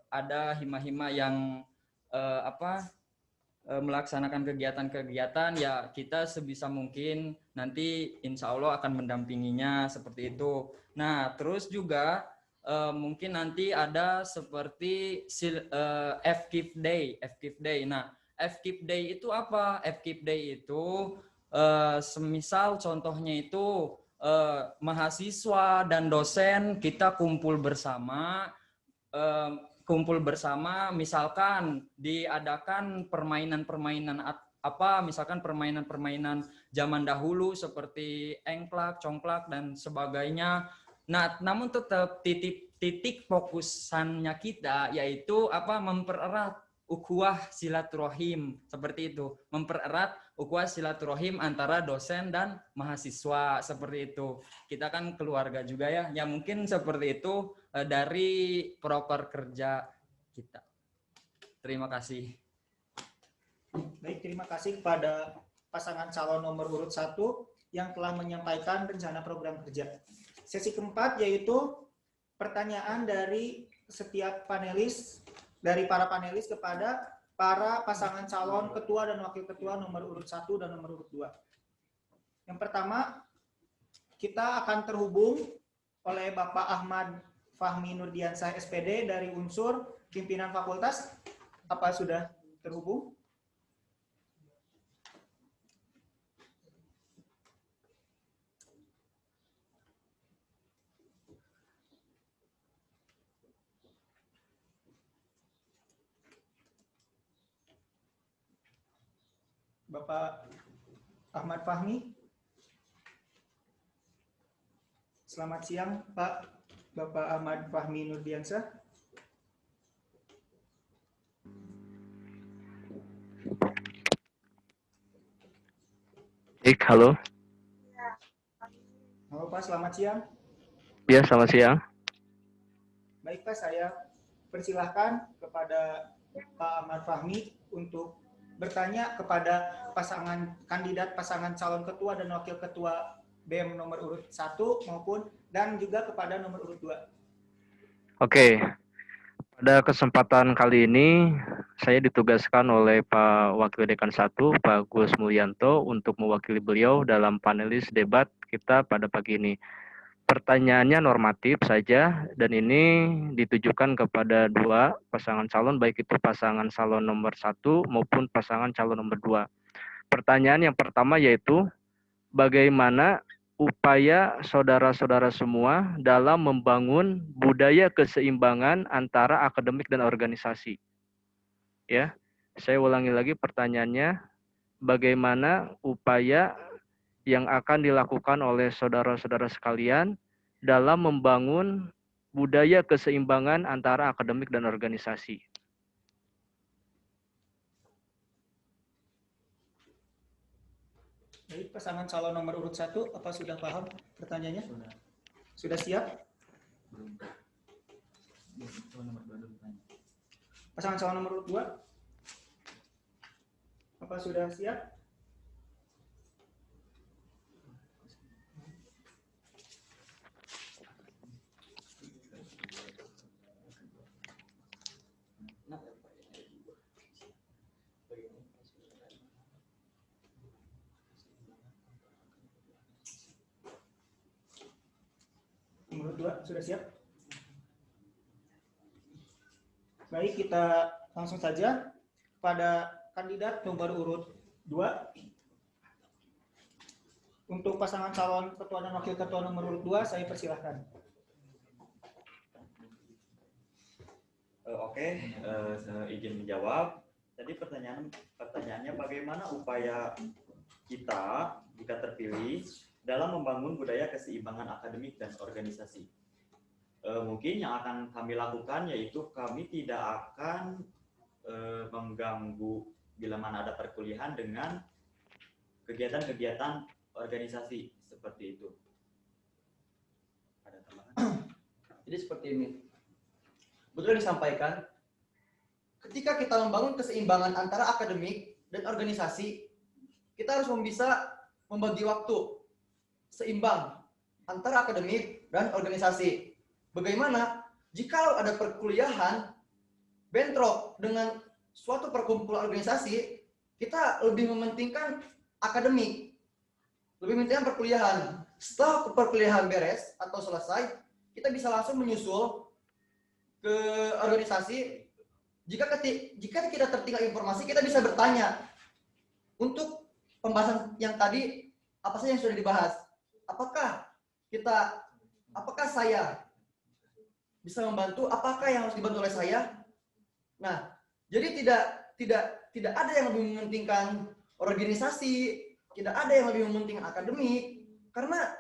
ada hima-hima yang melaksanakan kegiatan-kegiatan, ya kita sebisa mungkin nanti insya Allah akan mendampinginya seperti itu. Nah, terus juga mungkin nanti ada seperti FKIP Day. Nah, FKIP Day itu apa? FKIP Day itu semisal contohnya itu mahasiswa dan dosen kita kumpul bersama, misalkan diadakan permainan-permainan misalkan permainan-permainan zaman dahulu seperti engklak, congklak, dan sebagainya. Nah, namun tetap titik fokusannya kita yaitu mempererat ukhuwah silaturahim, seperti itu. Mempererat ukhuwah silaturahim antara dosen dan mahasiswa, seperti itu. Kita kan keluarga juga ya. Ya mungkin seperti itu dari proker kerja kita. Terima kasih. Baik, terima kasih kepada pasangan calon nomor urut 1 yang telah menyampaikan rencana program kerja. Sesi keempat yaitu pertanyaan dari setiap panelis, dari para panelis kepada para pasangan calon ketua dan wakil ketua nomor urut 1 dan nomor urut 2. Yang pertama, kita akan terhubung oleh Bapak Ahmad Fahmi Nurdiansah SPD dari unsur pimpinan fakultas. Apa sudah terhubung? Bapak Ahmad Fahmi. Selamat siang, Pak. Bapak Ahmad Fahmi Nurdiansah. Baik, halo. Halo Pak, selamat siang. Ya, selamat siang. Baik Pak, saya persilahkan kepada Pak Ahmad Fahmi untuk bertanya kepada kandidat pasangan calon ketua dan wakil ketua BEM nomor urut 1 maupun dan juga kepada nomor urut 2. Oke, pada kesempatan kali ini saya ditugaskan oleh Pak Wakil Dekan 1, Pak Gus Mulyanto, untuk mewakili beliau dalam panelis debat kita pada pagi ini. Pertanyaannya normatif saja dan ini ditujukan kepada dua pasangan calon, baik itu pasangan calon nomor 1 maupun pasangan calon nomor 2. Pertanyaan yang pertama yaitu, bagaimana upaya saudara-saudara semua dalam membangun budaya keseimbangan antara akademik dan organisasi? Ya, saya ulangi lagi pertanyaannya, bagaimana upaya yang akan dilakukan oleh saudara-saudara sekalian dalam membangun budaya keseimbangan antara akademik dan organisasi? Baik, pasangan calon nomor urut 1, apa sudah paham pertanyaannya? Sudah siap? Pasangan calon nomor urut 2, apa sudah siap? Nomor 2 sudah siap? Baik, kita langsung saja pada kandidat nomor urut 2. Untuk pasangan calon ketua dan wakil ketua nomor urut 2, saya persilahkan. Oke, saya izin menjawab. Tadi pertanyaannya bagaimana upaya kita jika terpilih dalam membangun budaya keseimbangan akademik dan organisasi. Mungkin yang akan kami lakukan yaitu kami tidak akan mengganggu bila mana ada perkuliahan dengan kegiatan-kegiatan organisasi seperti itu. Ada tambahan? Jadi seperti ini. Betul disampaikan, ketika kita membangun keseimbangan antara akademik dan organisasi, kita harus bisa membagi waktu seimbang antara akademik dan organisasi. Bagaimana jika ada perkuliahan bentrok dengan suatu perkumpulan organisasi, kita lebih mementingkan akademik, lebih mementingkan perkuliahan. Setelah perkuliahan beres atau selesai, kita bisa langsung menyusul ke organisasi. Jika kita tertinggal informasi, kita bisa bertanya untuk pembahasan yang tadi apa saja yang sudah dibahas. Apakah saya bisa membantu? Apakah yang harus dibantu oleh saya? Nah, jadi tidak ada yang lebih mementingkan organisasi, tidak ada yang lebih mementingkan akademik, karena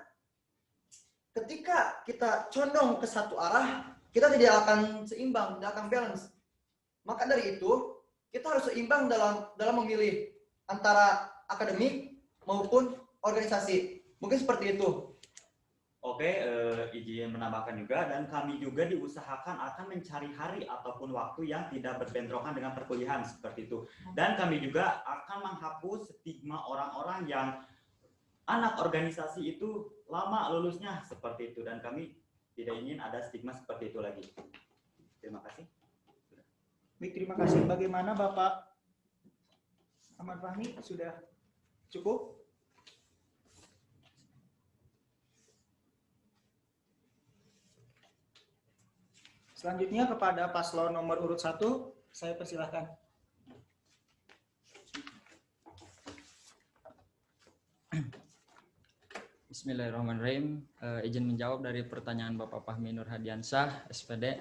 ketika kita condong ke satu arah, kita tidak akan seimbang, tidak akan balance. Maka dari itu, kita harus seimbang dalam memilih antara akademik maupun organisasi. Mungkin seperti itu. Oke, izin menambahkan juga, dan kami juga diusahakan akan mencari hari ataupun waktu yang tidak berbentrokan dengan perkuliahan seperti itu. Dan kami juga akan menghapus stigma orang-orang yang anak organisasi itu lama lulusnya seperti itu, dan kami tidak ingin ada stigma seperti itu lagi. Terima kasih. Baik, terima kasih. Bagaimana Bapak Ahmad Fahmi? Sudah cukup? Selanjutnya kepada paslon nomor urut 1, saya persilahkan. Bismillahirrahmanirrahim. Izin menjawab dari pertanyaan Bapak Fahmi Nur Hadiansyah, SPD.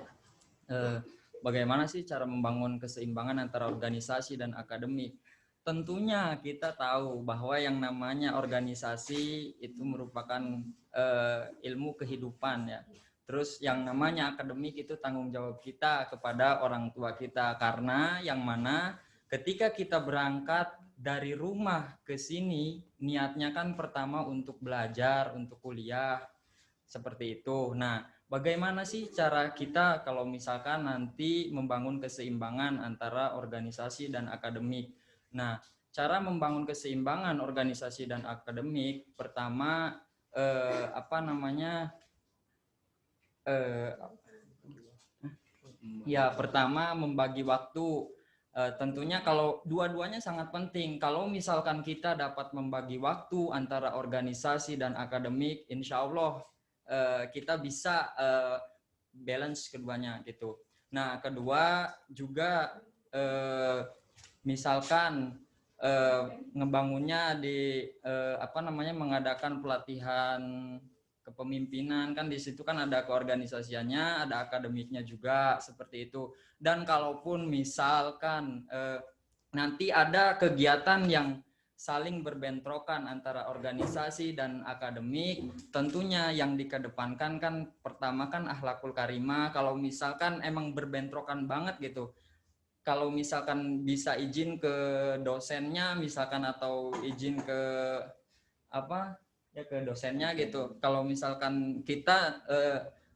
Bagaimana sih cara membangun keseimbangan antara organisasi dan akademik? Tentunya kita tahu bahwa yang namanya organisasi itu merupakan ilmu kehidupan ya. Terus yang namanya akademik itu tanggung jawab kita kepada orang tua kita, karena yang mana ketika kita berangkat dari rumah ke sini niatnya kan pertama untuk belajar, untuk kuliah, seperti itu. Nah, bagaimana sih cara kita kalau misalkan nanti membangun keseimbangan antara organisasi dan akademik? Nah, cara membangun keseimbangan organisasi dan akademik, pertama pertama membagi waktu. Tentunya kalau dua-duanya sangat penting. Kalau misalkan kita dapat membagi waktu antara organisasi dan akademik, insya Allah kita bisa balance keduanya gitu. Nah, kedua juga misalkan ngebangunnya di mengadakan pelatihan kepemimpinan, kan di situ kan ada keorganisasiannya, ada akademiknya juga, seperti itu. Dan kalaupun misalkan nanti ada kegiatan yang saling berbentrokan antara organisasi dan akademik, tentunya yang dikedepankan kan pertama kan akhlakul karimah. Kalau misalkan emang berbentrokan banget gitu, kalau misalkan bisa izin ke dosennya misalkan, atau izin ke ke dosennya gitu. Kalau misalkan kita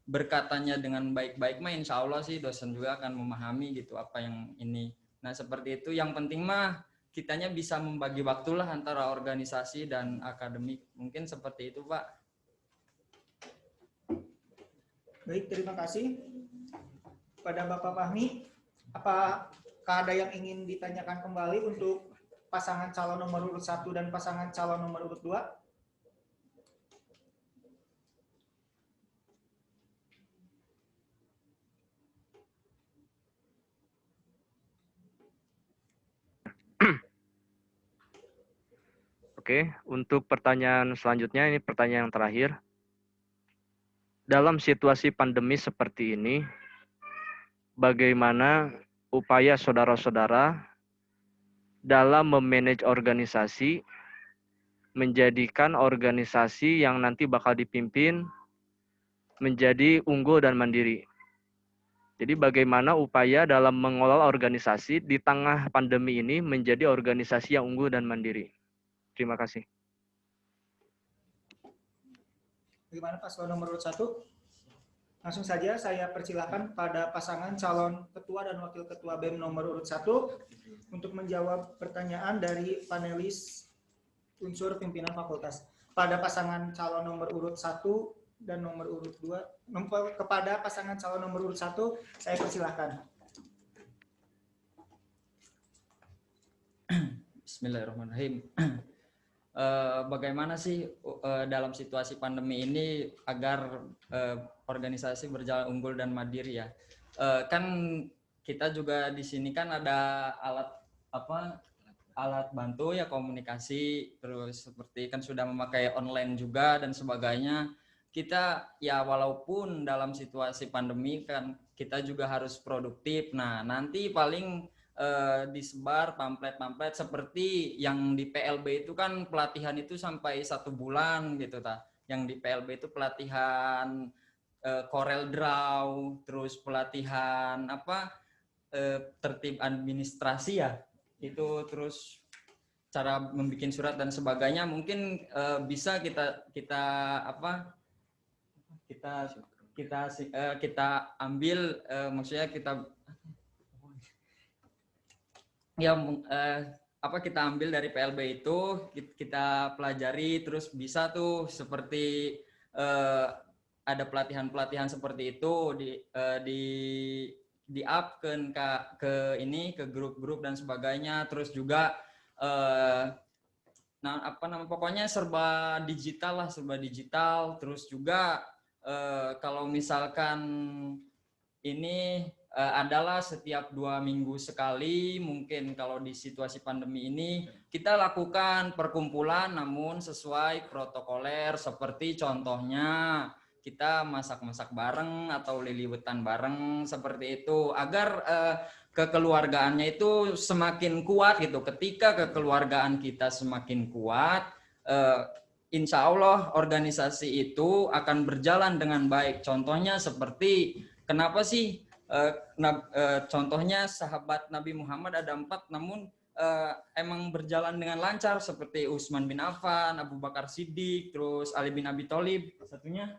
berkatanya dengan baik-baik mah insya Allah sih dosen juga akan memahami gitu apa yang ini. Nah, seperti itu. Yang penting mah kitanya bisa membagi waktulah antara organisasi dan akademik. Mungkin seperti itu, Pak. Baik, terima kasih pada Bapak Fahmi. Apakah ada yang ingin ditanyakan kembali untuk pasangan calon nomor urut 1 dan pasangan calon nomor urut 2? Oke, untuk pertanyaan selanjutnya, ini pertanyaan yang terakhir. Dalam situasi pandemi seperti ini, bagaimana upaya saudara-saudara dalam memanage organisasi, menjadikan organisasi yang nanti bakal dipimpin menjadi unggul dan mandiri? Jadi bagaimana upaya dalam mengelola organisasi di tengah pandemi ini menjadi organisasi yang unggul dan mandiri? Terima kasih. Bagaimana paslon nomor urut 1? Langsung saja saya persilahkan pada pasangan calon ketua dan wakil ketua BEM nomor urut 1 untuk menjawab pertanyaan dari panelis unsur pimpinan fakultas. Pada pasangan calon nomor urut 1 dan nomor urut 2, kepada pasangan calon nomor urut 1, saya persilahkan. Bismillahirrahmanirrahim. Bagaimana sih dalam situasi pandemi ini agar organisasi berjalan unggul dan mandiri ya? Kan kita juga di sini kan ada alat bantu ya, komunikasi, terus seperti kan sudah memakai online juga dan sebagainya. Kita ya walaupun dalam situasi pandemi kan kita juga harus produktif. Nah, nanti paling disebar pamflet-pamflet seperti yang di PLB itu kan pelatihan itu sampai 1 bulan gitu ta. Yang di PLB itu pelatihan Corel Draw, terus pelatihan tertib administrasi ya. Itu terus cara membuat surat dan sebagainya. Mungkin bisa kita ambil, maksudnya kita ambil dari PLB itu, kita pelajari, terus bisa tuh seperti ada pelatihan-pelatihan seperti itu di up ke grup-grup dan sebagainya. Terus juga pokoknya serba digital. Terus juga kalau misalkan ini adalah setiap 2 minggu sekali, mungkin kalau di situasi pandemi ini kita lakukan perkumpulan namun sesuai protokoler, seperti contohnya kita masak-masak bareng atau liliwetan bareng seperti itu, agar kekeluargaannya itu semakin kuat gitu. Ketika kekeluargaan kita semakin kuat, insya Allah organisasi itu akan berjalan dengan baik. Contohnya seperti kenapa sih contohnya sahabat Nabi Muhammad ada 4, namun emang berjalan dengan lancar seperti Utsman bin Affan, Abu Bakar Siddiq, terus Ali bin Abi Thalib, satunya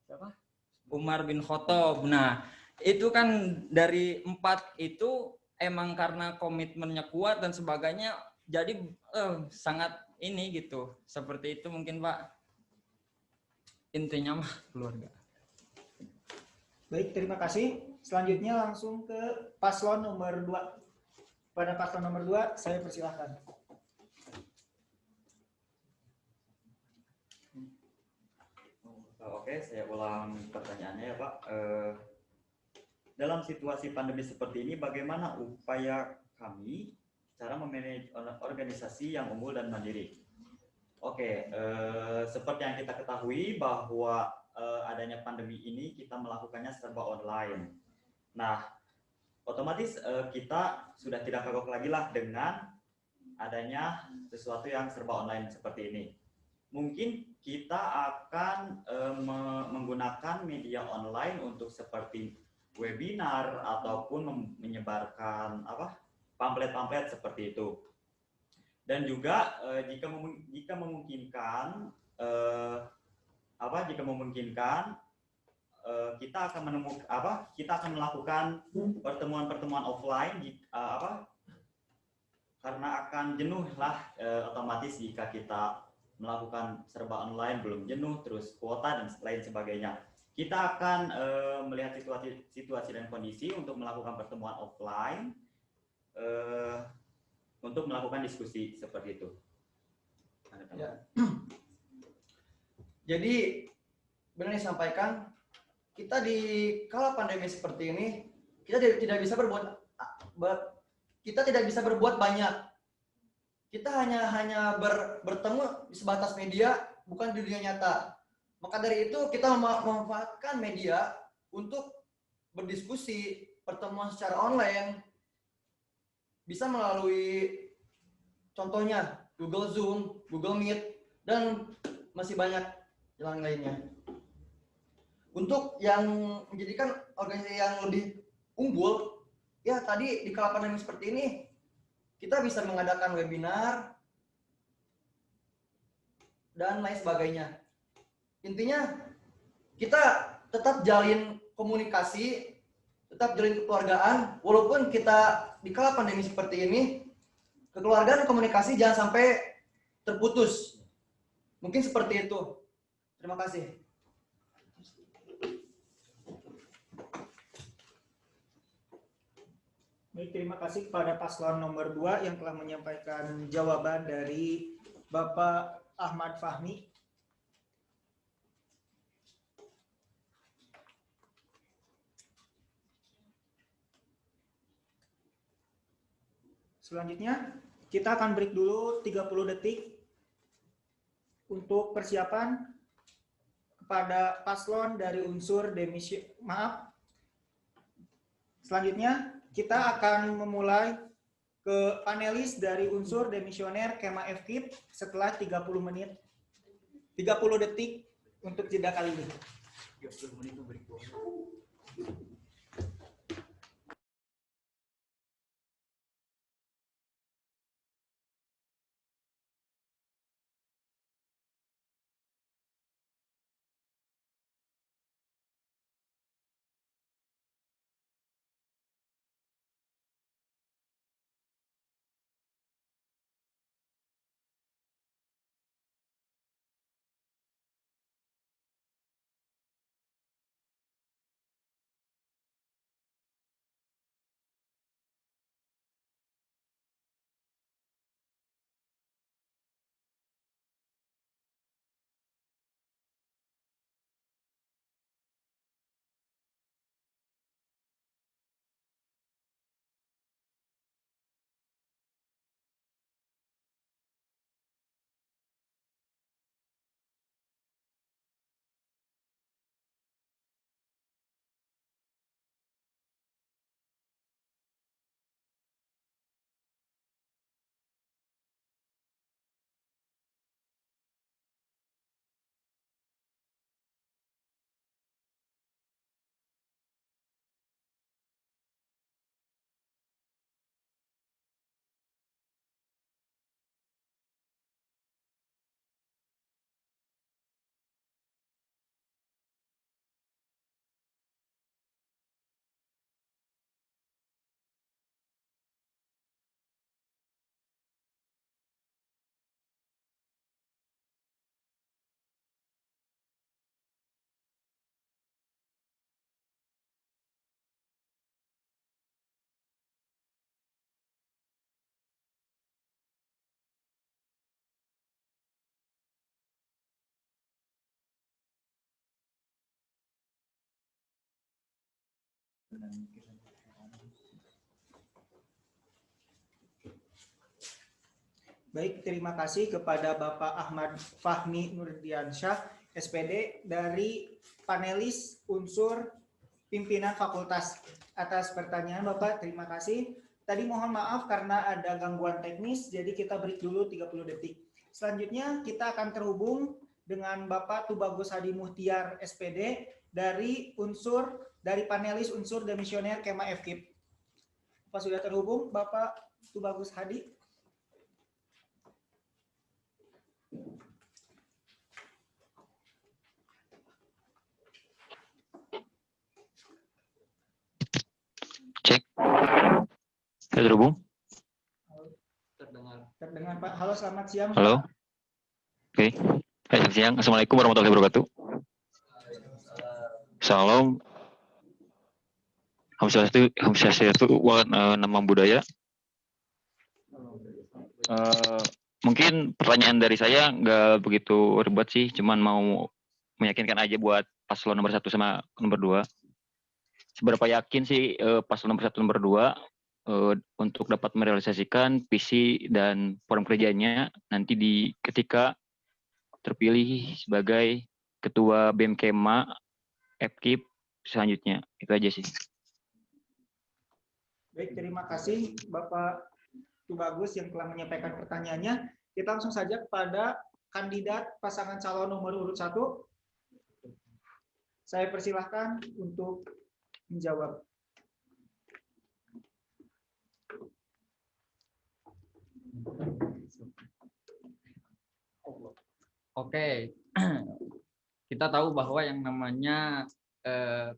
siapa? Umar bin Khattab. Nah, itu kan dari 4 itu emang karena komitmennya kuat dan sebagainya, jadi sangat ini gitu. Seperti itu mungkin Pak. Intinya mah keluarga. Baik, terima kasih. Selanjutnya langsung ke paslon nomor 2. Pada paslon nomor 2, saya persilahkan. Oke, saya ulang pertanyaannya ya Pak. Dalam situasi pandemi seperti ini, bagaimana upaya kami cara memanage organisasi yang unggul dan mandiri? Oke, seperti yang kita ketahui bahwa adanya pandemi ini kita melakukannya serba online. Nah, otomatis kita sudah tidak kagok lagi lah dengan adanya sesuatu yang serba online seperti ini. Mungkin kita akan menggunakan media online untuk seperti webinar ataupun menyebarkan pamflet-pamflet seperti itu. Dan juga jika memungkinkan kita akan melakukan pertemuan-pertemuan offline karena akan jenuh lah otomatis jika kita melakukan serba online belum jenuh, terus kuota dan lain sebagainya. Kita akan melihat situasi dan kondisi untuk melakukan pertemuan offline untuk melakukan diskusi seperti itu. Ya. Jadi benar disampaikan, kita di kala pandemi seperti ini kita tidak bisa berbuat banyak. Kita hanya bertemu di sebatas media, bukan di dunia nyata. Maka dari itu kita memanfaatkan media untuk berdiskusi, pertemuan secara online, bisa melalui contohnya Google Zoom, Google Meet, dan masih banyak yang lainnya. Untuk yang menjadikan organisasi yang lebih unggul, ya tadi di kala pandemi seperti ini, kita bisa mengadakan webinar dan lain sebagainya. Intinya kita tetap jalin komunikasi, tetap jalin kekeluargaan, walaupun kita di kala pandemi seperti ini, kekeluargaan dan komunikasi jangan sampai terputus. Mungkin seperti itu. Terima kasih. Baik, terima kasih kepada paslon nomor 2 yang telah menyampaikan jawaban dari Bapak Ahmad Fahmi. Selanjutnya, kita akan break dulu 30 detik untuk persiapan kepada paslon dari unsur demisi. Selanjutnya, kita akan memulai ke panelis dari unsur demisioner Kema FKIP setelah 30 menit, 30 detik untuk jeda kali ini. 30 menit berikut. Baik, terima kasih kepada Bapak Ahmad Fahmi Nurdiansyah, SPD dari panelis unsur pimpinan fakultas. Atas pertanyaan Bapak, terima kasih. Tadi mohon maaf karena ada gangguan teknis, jadi kita break dulu 30 detik. Selanjutnya kita akan terhubung dengan Bapak Tubagus Hadi Muhtiar, SPD dari panelis unsur demisioner Kema FKIP. Bapak sudah terhubung, Bapak Tubagus Hadi? Cek. Saya terhubung? Terdengar Pak. Halo, selamat siang. Halo. Oke. Selamat siang. Assalamualaikum warahmatullahi wabarakatuh. Salam. Hamsyastu nama budaya. Mungkin pertanyaan dari saya nggak begitu ribet sih, cuman mau meyakinkan aja buat paslon nomor 1 sama nomor 2. Seberapa yakin sih paslon nomor 1 nomor 2 untuk dapat merealisasikan visi dan program kerjanya nanti ketika terpilih sebagai ketua BEM Kema FKIP selanjutnya. Itu aja sih. Baik, terima kasih Bapak Tubagus yang telah menyampaikan pertanyaannya. Kita langsung saja kepada kandidat pasangan calon nomor urut 1. Saya persilahkan untuk menjawab. Oke, kita tahu bahwa yang namanya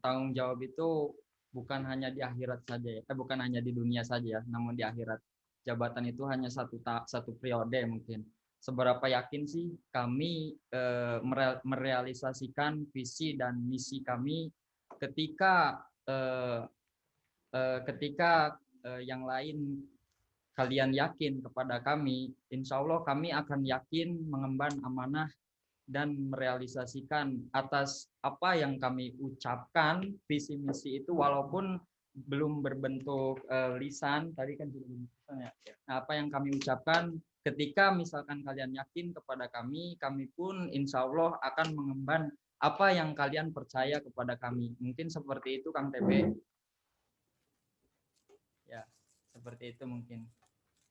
tanggung jawab itu bukan hanya di akhirat saja ya, bukan hanya di dunia saja, namun di akhirat. Jabatan itu hanya satu periode mungkin. Seberapa yakin sih kami merealisasikan visi dan misi kami ketika yang lain kalian yakin kepada kami, insya Allah kami akan yakin mengemban amanah dan merealisasikan atas apa yang kami ucapkan visi misi itu, walaupun belum berbentuk lisan tadi kan sudah berbentuk ya. Nah, apa yang kami ucapkan ketika misalkan kalian yakin kepada kami pun insya Allah akan mengemban apa yang kalian percaya kepada kami. Mungkin seperti itu Kang TB. Ya, seperti itu mungkin.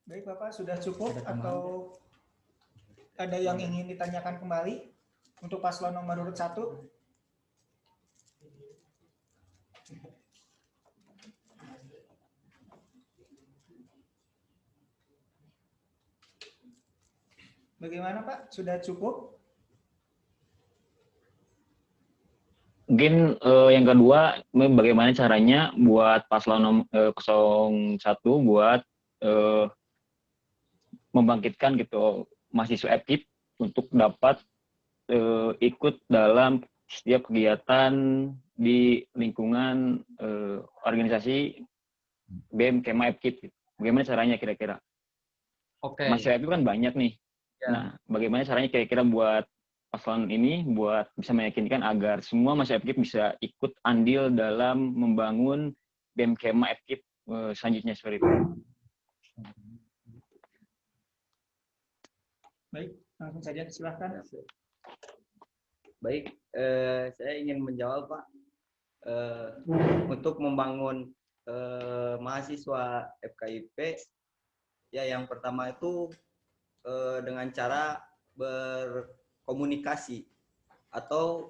Baik Bapak, sudah cukup atau ada yang ingin ditanyakan kembali untuk paslon nomor urut 1? Bagaimana Pak? Sudah cukup? Mungkin yang kedua, bagaimana caranya buat paslon 01 buat membangkitkan gitu mahasiswa FKIP untuk dapat ikut dalam setiap kegiatan di lingkungan organisasi BEM Kema FKIP. Bagaimana caranya kira-kira? Oke. Mahasiswa FKIP kan banyak nih. Ya. Nah, bagaimana caranya kira-kira buat paslon ini buat bisa meyakinkan agar semua mahasiswa FKIP bisa ikut andil dalam membangun BEM Kema FKIP selanjutnya seperti itu. Baik, langsung saja silahkan. Baik, saya ingin menjawab Pak. Untuk membangun mahasiswa FKIP, ya yang pertama itu dengan cara berkomunikasi atau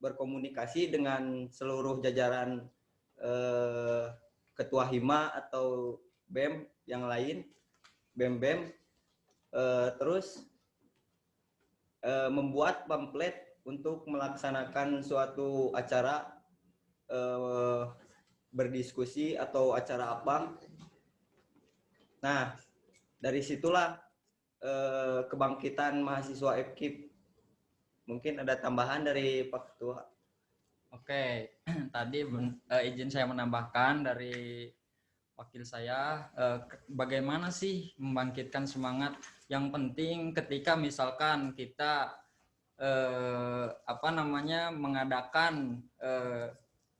berkomunikasi dengan seluruh jajaran ketua hima atau BEM yang lain, BEM-BEM. Terus membuat pamflet untuk melaksanakan suatu acara berdiskusi atau acara apa. Nah, dari situlah kebangkitan mahasiswa FKIP. Mungkin ada tambahan dari Pak Ketua. Oke, tadi izin saya menambahkan dari wakil saya, bagaimana sih membangkitkan semangat. Yang penting ketika misalkan kita mengadakan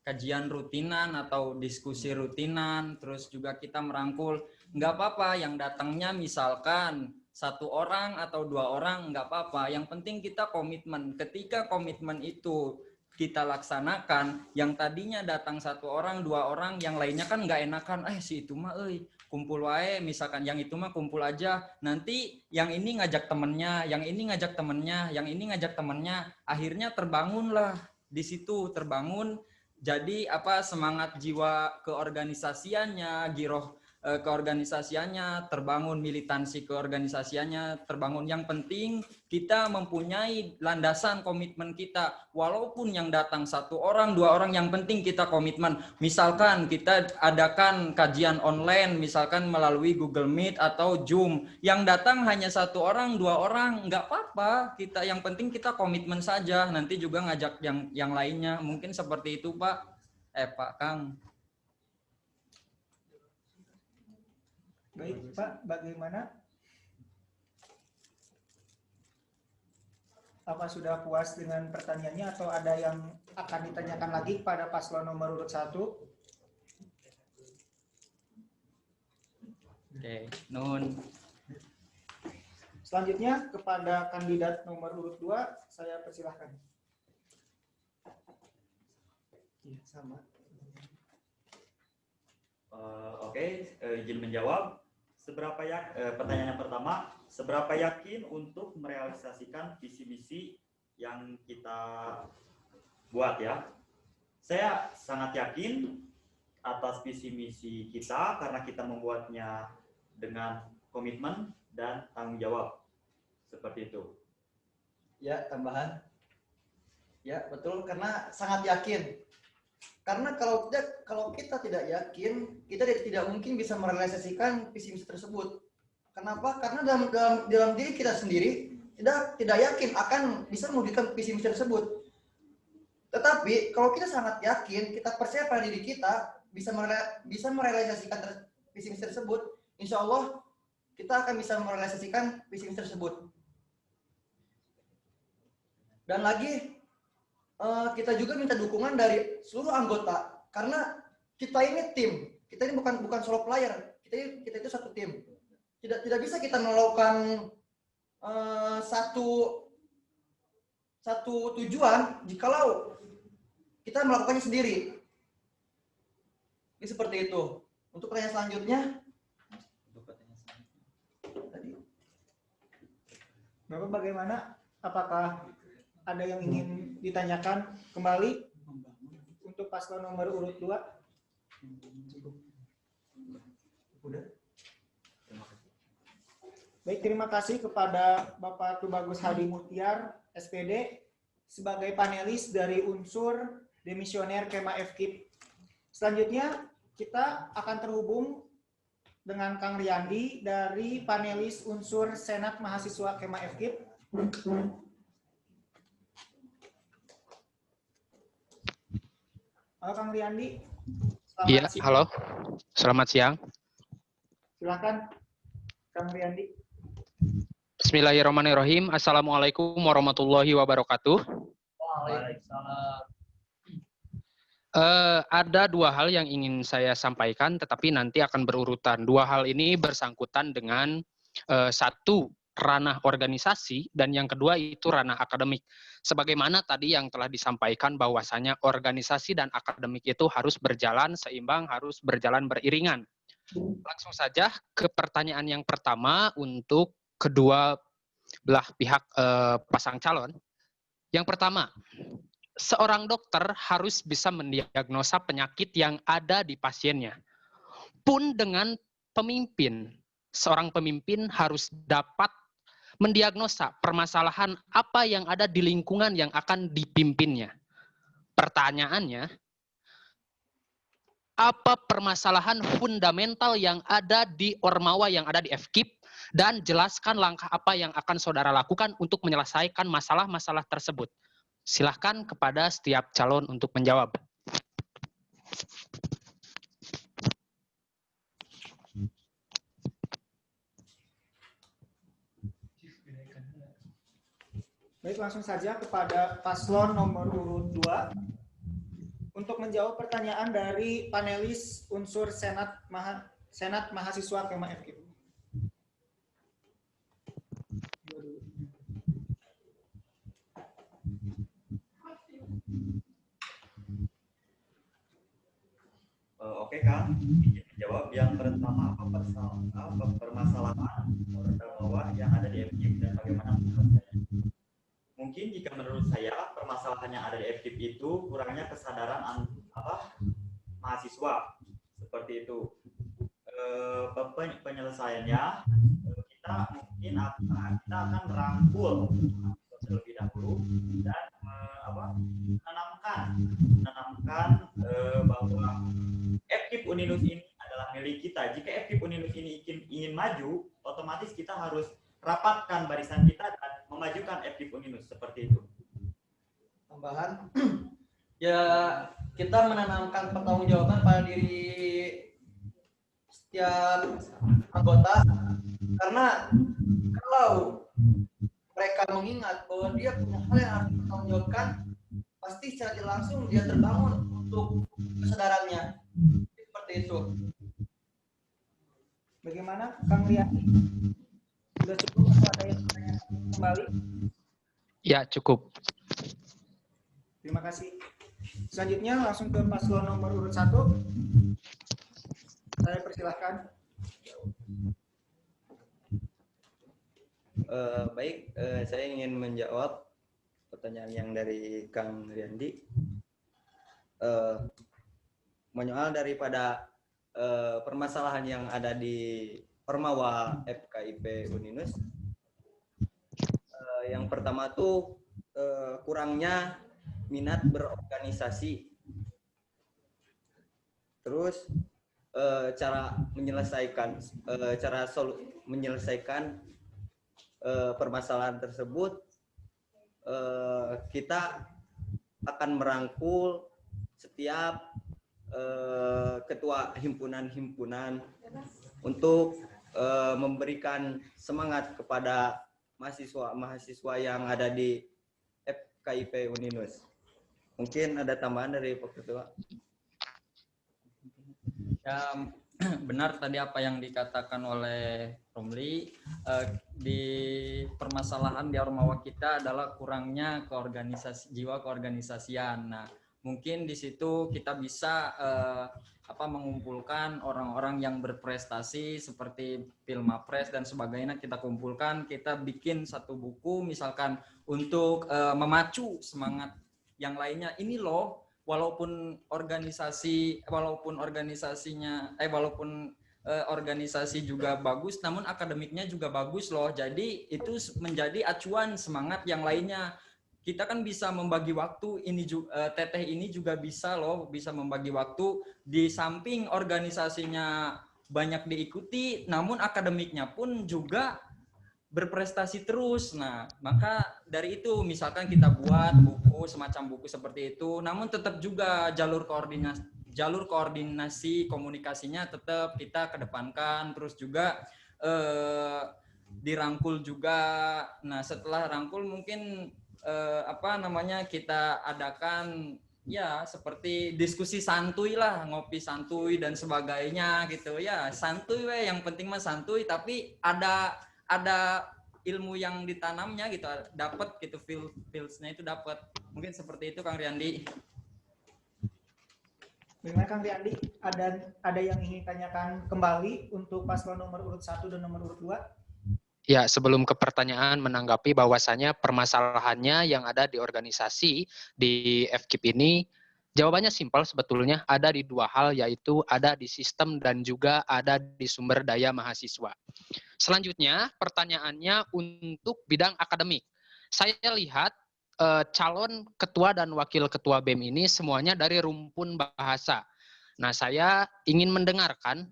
kajian rutinan atau diskusi rutinan, terus juga kita merangkul, nggak apa-apa yang datangnya misalkan 1 orang atau 2 orang, nggak apa-apa. Yang penting kita komitmen. Ketika komitmen itu kita laksanakan, yang tadinya datang 1 orang, 2 orang, yang lainnya kan nggak enakan, si itu mah kumpul wae, misalkan yang itu mah kumpul aja. Nanti yang ini ngajak temennya, yang ini ngajak temennya, yang ini ngajak temennya, akhirnya terbangunlah di situ, terbangun. Jadi semangat jiwa keorganisasiannya, giroh keorganisasiannya terbangun, militansi keorganisasiannya terbangun. Yang penting kita mempunyai landasan komitmen kita, walaupun yang datang 1 orang 2 orang, yang penting kita komitmen. Misalkan kita adakan kajian online, misalkan melalui Google Meet atau Zoom, yang datang hanya 1 orang 2 orang, nggak apa-apa, kita yang penting kita komitmen saja, nanti juga ngajak yang lainnya. Mungkin seperti itu Pak Kang. Baik, Pak, bagaimana? Apa sudah puas dengan pertanyaannya atau ada yang akan ditanyakan lagi pada paslon nomor urut 1? Oke, nun. Selanjutnya kepada kandidat nomor urut 2, saya persilahkan. Iya, sama. Oke, izin menjawab. Pertanyaan yang pertama, seberapa yakin untuk merealisasikan visi misi yang kita buat ya? Saya sangat yakin atas visi misi kita karena kita membuatnya dengan komitmen dan tanggung jawab. Seperti itu. Ya, tambahan. Ya, betul, karena sangat yakin. Karena kalau kita tidak yakin, kita tidak mungkin bisa merealisasikan visi misi tersebut. Kenapa? Karena dalam diri kita sendiri tidak yakin akan bisa mewujudkan visi misi tersebut. Tetapi kalau kita sangat yakin, kita percaya pada diri kita bisa merealisasikan visi misi tersebut, insya Allah kita akan bisa merealisasikan visi misi tersebut. Dan lagi kita juga minta dukungan dari seluruh anggota karena kita ini tim, kita ini bukan solo player, kita itu satu tim. Tidak bisa kita melakukan satu tujuan jikalau kita melakukannya sendiri. Ini seperti itu. Untuk pertanyaan selanjutnya, Bapak bagaimana? Apakah ada yang ingin ditanyakan kembali untuk paslon nomor urut 2? udah. Baik, terima kasih kepada Bapak Tubagus Hadi Muhtiar, SPD, sebagai panelis dari unsur demisioner Kema FKIP. Selanjutnya, kita akan terhubung dengan Kang Riyandi dari panelis unsur Senat Mahasiswa Kema FKIP. Halo Kang Riyandi. Iya, halo. Selamat siang. Silakan Kang Riyandi. Bismillahirrahmanirrahim. Assalamualaikum warahmatullahi wabarakatuh. Waalaikumsalam. Ada 2 hal yang ingin saya sampaikan, tetapi nanti akan berurutan. 2 hal ini bersangkutan dengan 1, ranah organisasi, dan yang kedua itu ranah akademik. Sebagaimana tadi yang telah disampaikan bahwasanya organisasi dan akademik itu harus berjalan seimbang, harus berjalan beriringan. Langsung saja ke pertanyaan yang pertama untuk kedua belah pihak pasang calon. Yang pertama, seorang dokter harus bisa mendiagnosa penyakit yang ada di pasiennya. Pun dengan pemimpin, seorang pemimpin harus dapat mendiagnosa permasalahan apa yang ada di lingkungan yang akan dipimpinnya. Pertanyaannya, apa permasalahan fundamental yang ada di Ormawa yang ada di FKIP, dan jelaskan langkah apa yang akan saudara lakukan untuk menyelesaikan masalah-masalah tersebut. Silahkan kepada setiap calon untuk menjawab. Baik, langsung saja kepada paslon nomor urut 2 Untuk menjawab pertanyaan dari panelis unsur Senat Mahasiswa Kema FKIP. Oke Kang, ingin menjawab yang pertama apa permasalahan order bawah yang ada di FKIP dan bagaimana menyelesaikannya. Mungkin jika menurut saya permasalahan yang ada di FKIP itu kurangnya kesadaran mahasiswa seperti itu. Penyelesaiannya kita mungkin kita akan merangkul terlebih dahulu dan menanamkan bahwa FKIP Uninus ini adalah milik kita. Jika FKIP Uninus ini ingin maju, otomatis kita harus rapatkan barisan kita dan memajukan FKIP Uninus seperti itu. Tambahan, ya kita menanamkan pertanggungjawaban pada diri setiap anggota, karena kalau mereka mengingat bahwa dia punya hal yang harus dipertanggungjawabkan, pasti secara tidak langsung dia terbangun untuk kesadarannya. Seperti itu. Bagaimana Kang Riyadi? Sudah cukup atau ada yang bertanya kembali? Ya, cukup. Terima kasih. Selanjutnya langsung ke paslon nomor urut 1. Saya persilahkan. Baik, saya ingin menjawab pertanyaan yang dari Kang Riyandi. Menyoal daripada permasalahan yang ada di Ormawa FKIP Uninus. Yang pertama tuh kurangnya minat berorganisasi. Terus cara menyelesaikan permasalahan tersebut, kita akan merangkul setiap ketua himpunan-himpunan untuk memberikan semangat kepada mahasiswa yang ada di FKIP Uninus. Mungkin ada tambahan dari Pak Ketua. Ya, benar tadi apa yang dikatakan oleh Romli. Di permasalahan di Ormawa kita adalah kurangnya jiwa keorganisasian. Nah, mungkin di situ kita bisa mengumpulkan orang-orang yang berprestasi seperti Pilmapres dan sebagainya, kita kumpulkan, kita bikin satu buku misalkan untuk memacu semangat yang lainnya. Ini loh, walaupun organisasi juga bagus, namun akademiknya juga bagus loh. Jadi itu menjadi acuan semangat yang lainnya. Kita kan bisa membagi waktu, Teteh ini juga bisa loh, bisa membagi waktu di samping organisasinya banyak diikuti, namun akademiknya pun juga berprestasi terus. Nah, maka dari itu misalkan kita buat buku, semacam buku seperti itu, namun tetap juga jalur koordinasi komunikasinya tetap kita kedepankan, terus juga dirangkul juga. Nah, setelah rangkul mungkin kita adakan ya seperti diskusi santuy lah, ngopi santuy dan sebagainya gitu ya, santuy yang penting mah santuy, tapi ada ilmu yang ditanamnya gitu, dapat gitu, feels-nya itu dapat. Mungkin seperti itu Kang Riyandi. Bagaimana Kang Riyandi? Ada yang ingin tanyakan kembali untuk paslon nomor urut 1 dan nomor urut 2? Ya, sebelum ke pertanyaan, menanggapi bahwasannya permasalahannya yang ada di organisasi di FKIP ini, jawabannya simpel sebetulnya, ada di dua hal, yaitu ada di sistem dan juga ada di sumber daya mahasiswa. Selanjutnya, pertanyaannya untuk bidang akademik. Saya lihat calon ketua dan wakil ketua BEM ini semuanya dari rumpun bahasa. Nah, saya ingin mendengarkan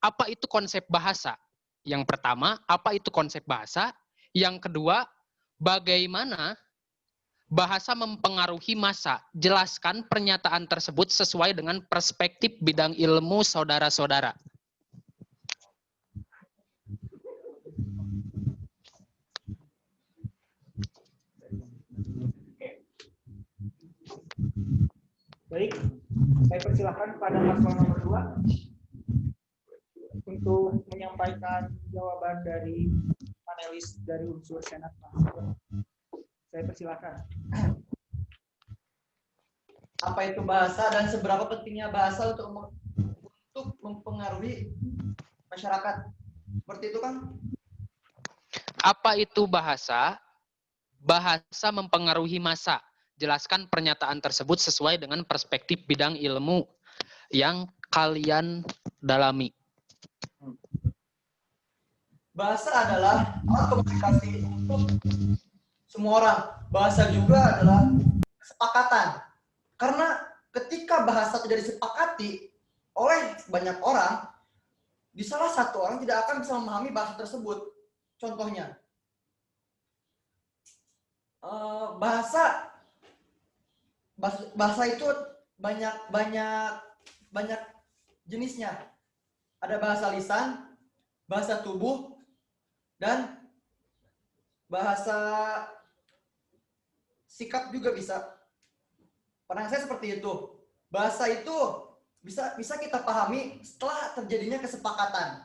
apa itu konsep bahasa. Yang pertama, apa itu konsep bahasa? Yang kedua, bagaimana bahasa mempengaruhi massa? Jelaskan pernyataan tersebut sesuai dengan perspektif bidang ilmu saudara-saudara. Baik, Saya persilahkan pada paslon nomor 2 untuk menyampaikan jawaban dari panelis dari unsur Senat mahasiswa. Saya persilahkan. Apa itu bahasa dan seberapa pentingnya bahasa untuk mempengaruhi masyarakat? Seperti itu, Kang? Apa itu bahasa? Bahasa mempengaruhi massa. Jelaskan pernyataan tersebut sesuai dengan perspektif bidang ilmu yang kalian dalami. Bahasa adalah alat komunikasi untuk semua orang. Bahasa juga adalah kesepakatan. Karena ketika bahasa tidak disepakati oleh banyak orang, di salah satu orang tidak akan bisa memahami bahasa tersebut. Contohnya, bahasa itu banyak jenisnya. Ada bahasa lisan, bahasa tubuh, dan bahasa sikap juga bisa. Pandangan saya seperti itu. Bahasa itu bisa kita pahami setelah terjadinya kesepakatan.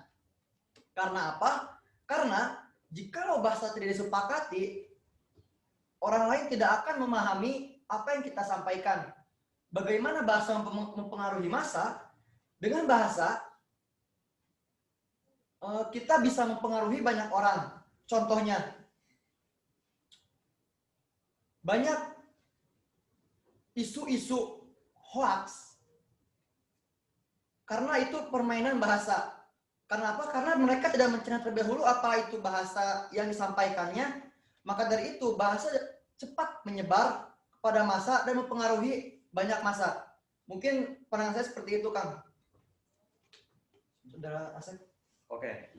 Karena apa? Karena jikalau bahasa tidak disepakati, orang lain tidak akan memahami apa yang kita sampaikan. Bagaimana bahasa mempengaruhi massa? Dengan bahasa, kita bisa mempengaruhi banyak orang. Contohnya, banyak isu-isu hoax karena itu permainan bahasa. Karena apa? Karena mereka tidak mencerna terlebih dahulu apa itu bahasa yang disampaikannya. Maka dari itu bahasa cepat menyebar kepada massa dan mempengaruhi banyak massa. Mungkin pandangan saya seperti itu, Kang. Saudara Asep. Oke.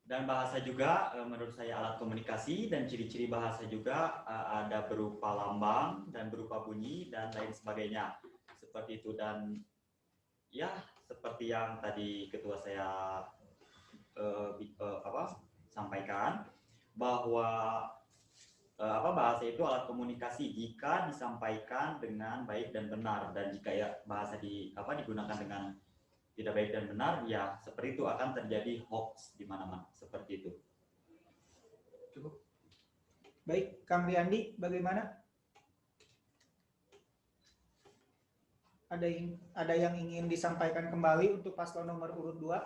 Dan bahasa juga menurut saya alat komunikasi, dan ciri-ciri bahasa juga ada berupa lambang dan berupa bunyi dan lain sebagainya. Seperti itu. Dan ya seperti yang tadi ketua saya sampaikan, bahwa bahasa itu alat komunikasi jika disampaikan dengan baik dan benar, dan jika ya bahasa digunakan dengan tidak baik dan benar, ya seperti itu akan terjadi hoax di mana-mana, seperti itu. Cukup. Baik, Kang Riyandi, bagaimana? Ada yang ingin disampaikan kembali untuk paslon nomor urut 2?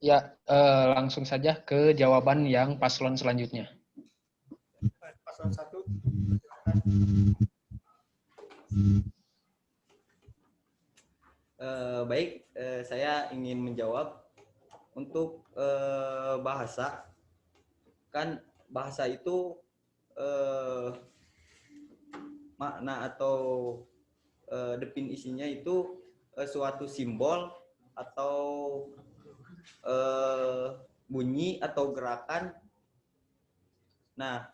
Ya, langsung saja ke jawaban yang paslon selanjutnya. Paslon 1. Baik, saya ingin menjawab untuk bahasa. Kan bahasa itu makna atau definisinya itu suatu simbol atau bunyi atau gerakan. Nah,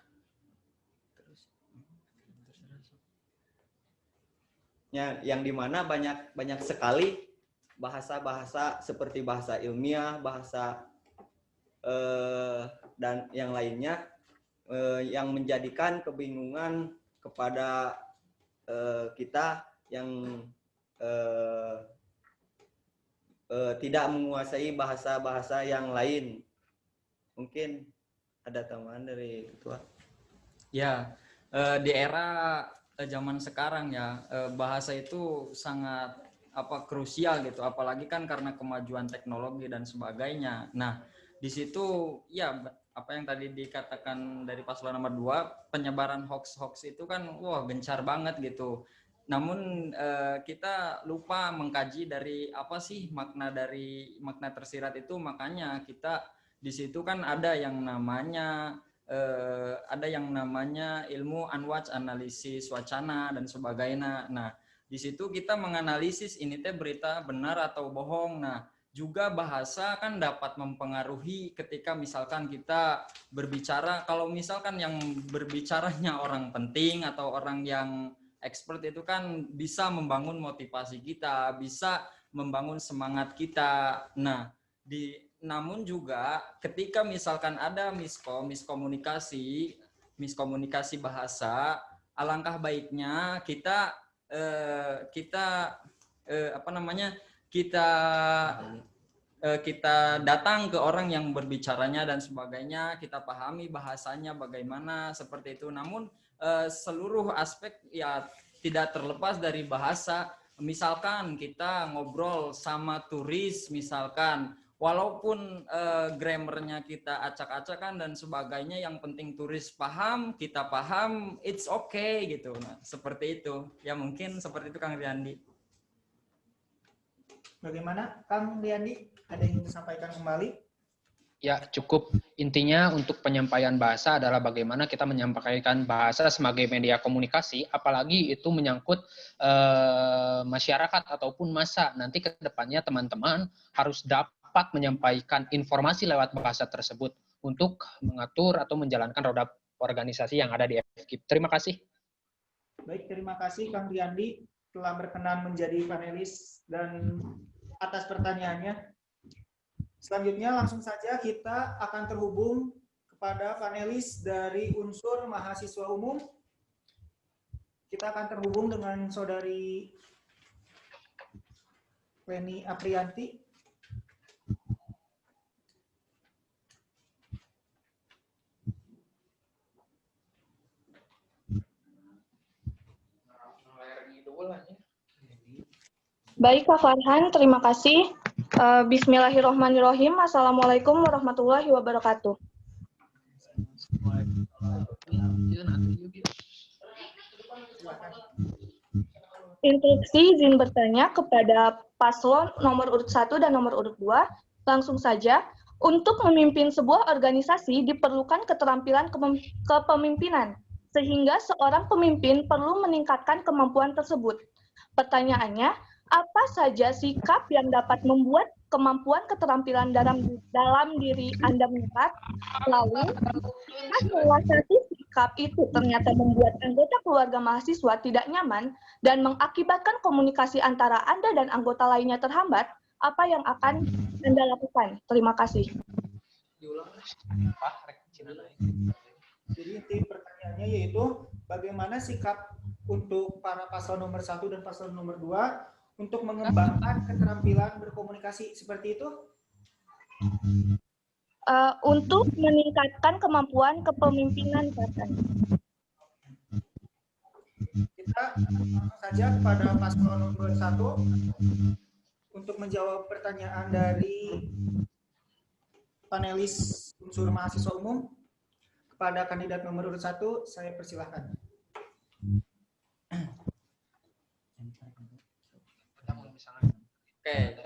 yang dimana banyak sekali bahasa-bahasa seperti bahasa ilmiah, bahasa dan yang lainnya yang menjadikan kebingungan kepada kita yang tidak menguasai bahasa-bahasa yang lain. Mungkin ada tambahan dari ketua? Ya, di era zaman sekarang ya, bahasa itu sangat krusial gitu, apalagi kan karena kemajuan teknologi dan sebagainya. Nah, di situ ya apa yang tadi dikatakan dari paslon nomor 2, penyebaran hoax itu kan gencar banget gitu. Namun kita lupa mengkaji dari apa sih makna tersirat itu. Makanya kita di situ kan ada yang namanya ilmu anwaj, analisis wacana dan sebagainya. Nah, di situ kita menganalisis ini teh berita benar atau bohong. Nah, juga bahasa kan dapat mempengaruhi ketika misalkan kita berbicara, kalau misalkan yang berbicaranya orang penting atau orang yang expert, itu kan bisa membangun motivasi kita, bisa membangun semangat kita. Nah, namun juga ketika misalkan ada miskomunikasi bahasa, alangkah baiknya kita kita apa namanya kita kita datang ke orang yang berbicaranya dan sebagainya, kita pahami bahasanya bagaimana seperti itu. Namun seluruh aspek ya tidak terlepas dari bahasa. Misalkan kita ngobrol sama turis, misalkan walaupun grammarnya kita acak-acakan dan sebagainya, yang penting turis paham, kita paham, it's okay gitu. Nah, seperti itu. Ya mungkin seperti itu Kang Riyandi. Bagaimana Kang Riyandi? Ada yang ingin disampaikan kembali? Ya, cukup. Intinya untuk penyampaian bahasa adalah bagaimana kita menyampaikan bahasa sebagai media komunikasi, apalagi itu menyangkut masyarakat ataupun massa. Nanti ke depannya teman-teman harus dapat menyampaikan informasi lewat bahasa tersebut untuk mengatur atau menjalankan roda organisasi yang ada di FKIP. Terima kasih. Baik, terima kasih Kang Riyandi telah berkenan menjadi panelis dan atas pertanyaannya. Selanjutnya langsung saja kita akan terhubung kepada panelis dari unsur mahasiswa umum. Kita akan terhubung dengan Saudari Leni Aprianti. Baik Kak Farhan, terima kasih. Bismillahirrahmanirrahim. Assalamualaikum warahmatullahi wabarakatuh. Instruksi izin bertanya kepada paslon nomor urut 1 dan nomor urut 2. Langsung saja, untuk memimpin sebuah organisasi diperlukan keterampilan kepemimpinan, sehingga seorang pemimpin perlu meningkatkan kemampuan tersebut. Pertanyaannya, apa saja sikap yang dapat membuat kemampuan keterampilan dalam diri Anda meningkat? Lalu, salah satu sikap itu ternyata membuat anggota keluarga mahasiswa tidak nyaman dan mengakibatkan komunikasi antara Anda dan anggota lainnya terhambat, apa yang akan Anda lakukan? Terima kasih. Jadi inti pertanyaannya yaitu bagaimana sikap untuk para paslon nomor 1 dan paslon nomor 2 untuk mengembangkan keterampilan berkomunikasi seperti itu? Untuk meningkatkan kemampuan kepemimpinan katanya. Kita langsung saja kepada paslon nomor 1 untuk menjawab pertanyaan dari panelis unsur mahasiswa umum. Kepada kandidat nomor urut 1, saya persilahkan. Oke,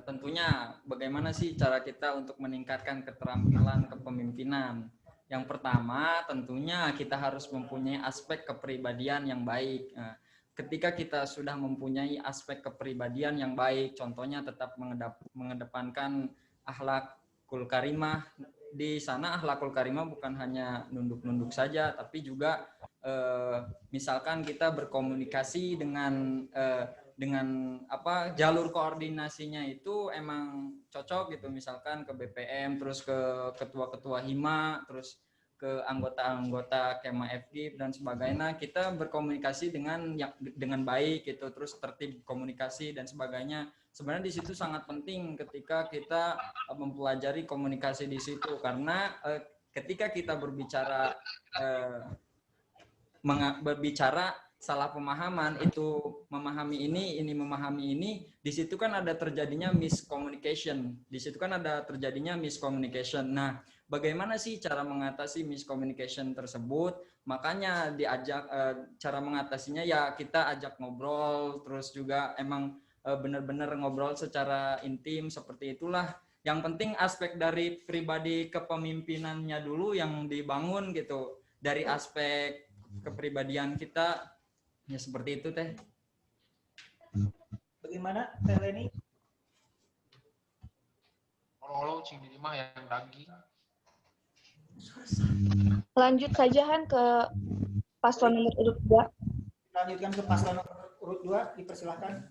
tentunya bagaimana sih cara kita untuk meningkatkan keterampilan kepemimpinan? Yang pertama, tentunya kita harus mempunyai aspek kepribadian yang baik. Ketika kita sudah mempunyai aspek kepribadian yang baik, contohnya tetap mengedepankan akhlakul karimah. Di sana akhlakul karimah bukan hanya nunduk-nunduk saja, tapi juga misalkan kita berkomunikasi dengan jalur koordinasinya itu emang cocok gitu, misalkan ke BPM, terus ke ketua-ketua hima, terus ke anggota-anggota Kema FKIP dan sebagainya, kita berkomunikasi dengan baik gitu, terus tertib komunikasi dan sebagainya. Sebenarnya di situ sangat penting ketika kita mempelajari komunikasi di situ, karena ketika kita berbicara salah pemahaman, itu memahami ini memahami ini, di situ kan ada terjadinya miscommunication. Di situ kan ada terjadinya miscommunication. Nah, bagaimana sih cara mengatasi miscommunication tersebut? Makanya diajak cara mengatasinya ya kita ajak ngobrol, terus juga emang benar-benar ngobrol secara intim, seperti itulah. Yang penting aspek dari pribadi kepemimpinannya dulu yang dibangun gitu. Dari aspek kepribadian kita. Ya seperti itu Teh. Bagaimana Teh Leni? Kalau cing di rumah yang daging. Lanjut saja Han ke paslon nomor urut 2. Lanjutkan ke paslon nomor urut 2, dipersilahkan.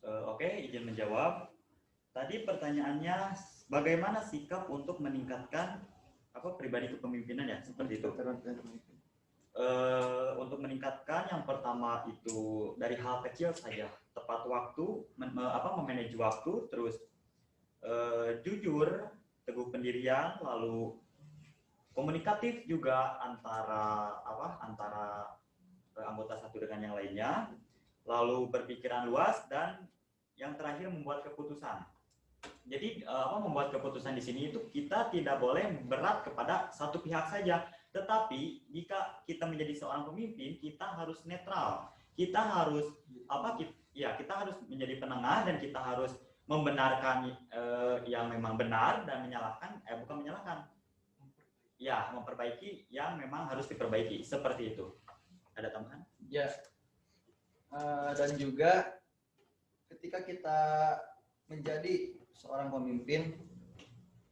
Oke, izin menjawab. Tadi pertanyaannya bagaimana sikap untuk meningkatkan pribadi kepemimpinan ya, seperti itu. Untuk meningkatkan yang pertama itu dari hal kecil saja, tepat waktu, memanage waktu, terus jujur, teguh pendirian, lalu komunikatif juga antara anggota satu dengan yang lainnya, lalu berpikiran luas, dan yang terakhir membuat keputusan. Jadi membuat keputusan di sini itu kita tidak boleh berat kepada satu pihak saja, tetapi jika kita menjadi seorang pemimpin kita harus netral, kita harus kita harus menjadi penengah, dan kita harus membenarkan yang memang benar dan memperbaiki yang memang harus diperbaiki, seperti itu. Ada tambahan? Ya. Dan juga ketika kita menjadi seorang pemimpin,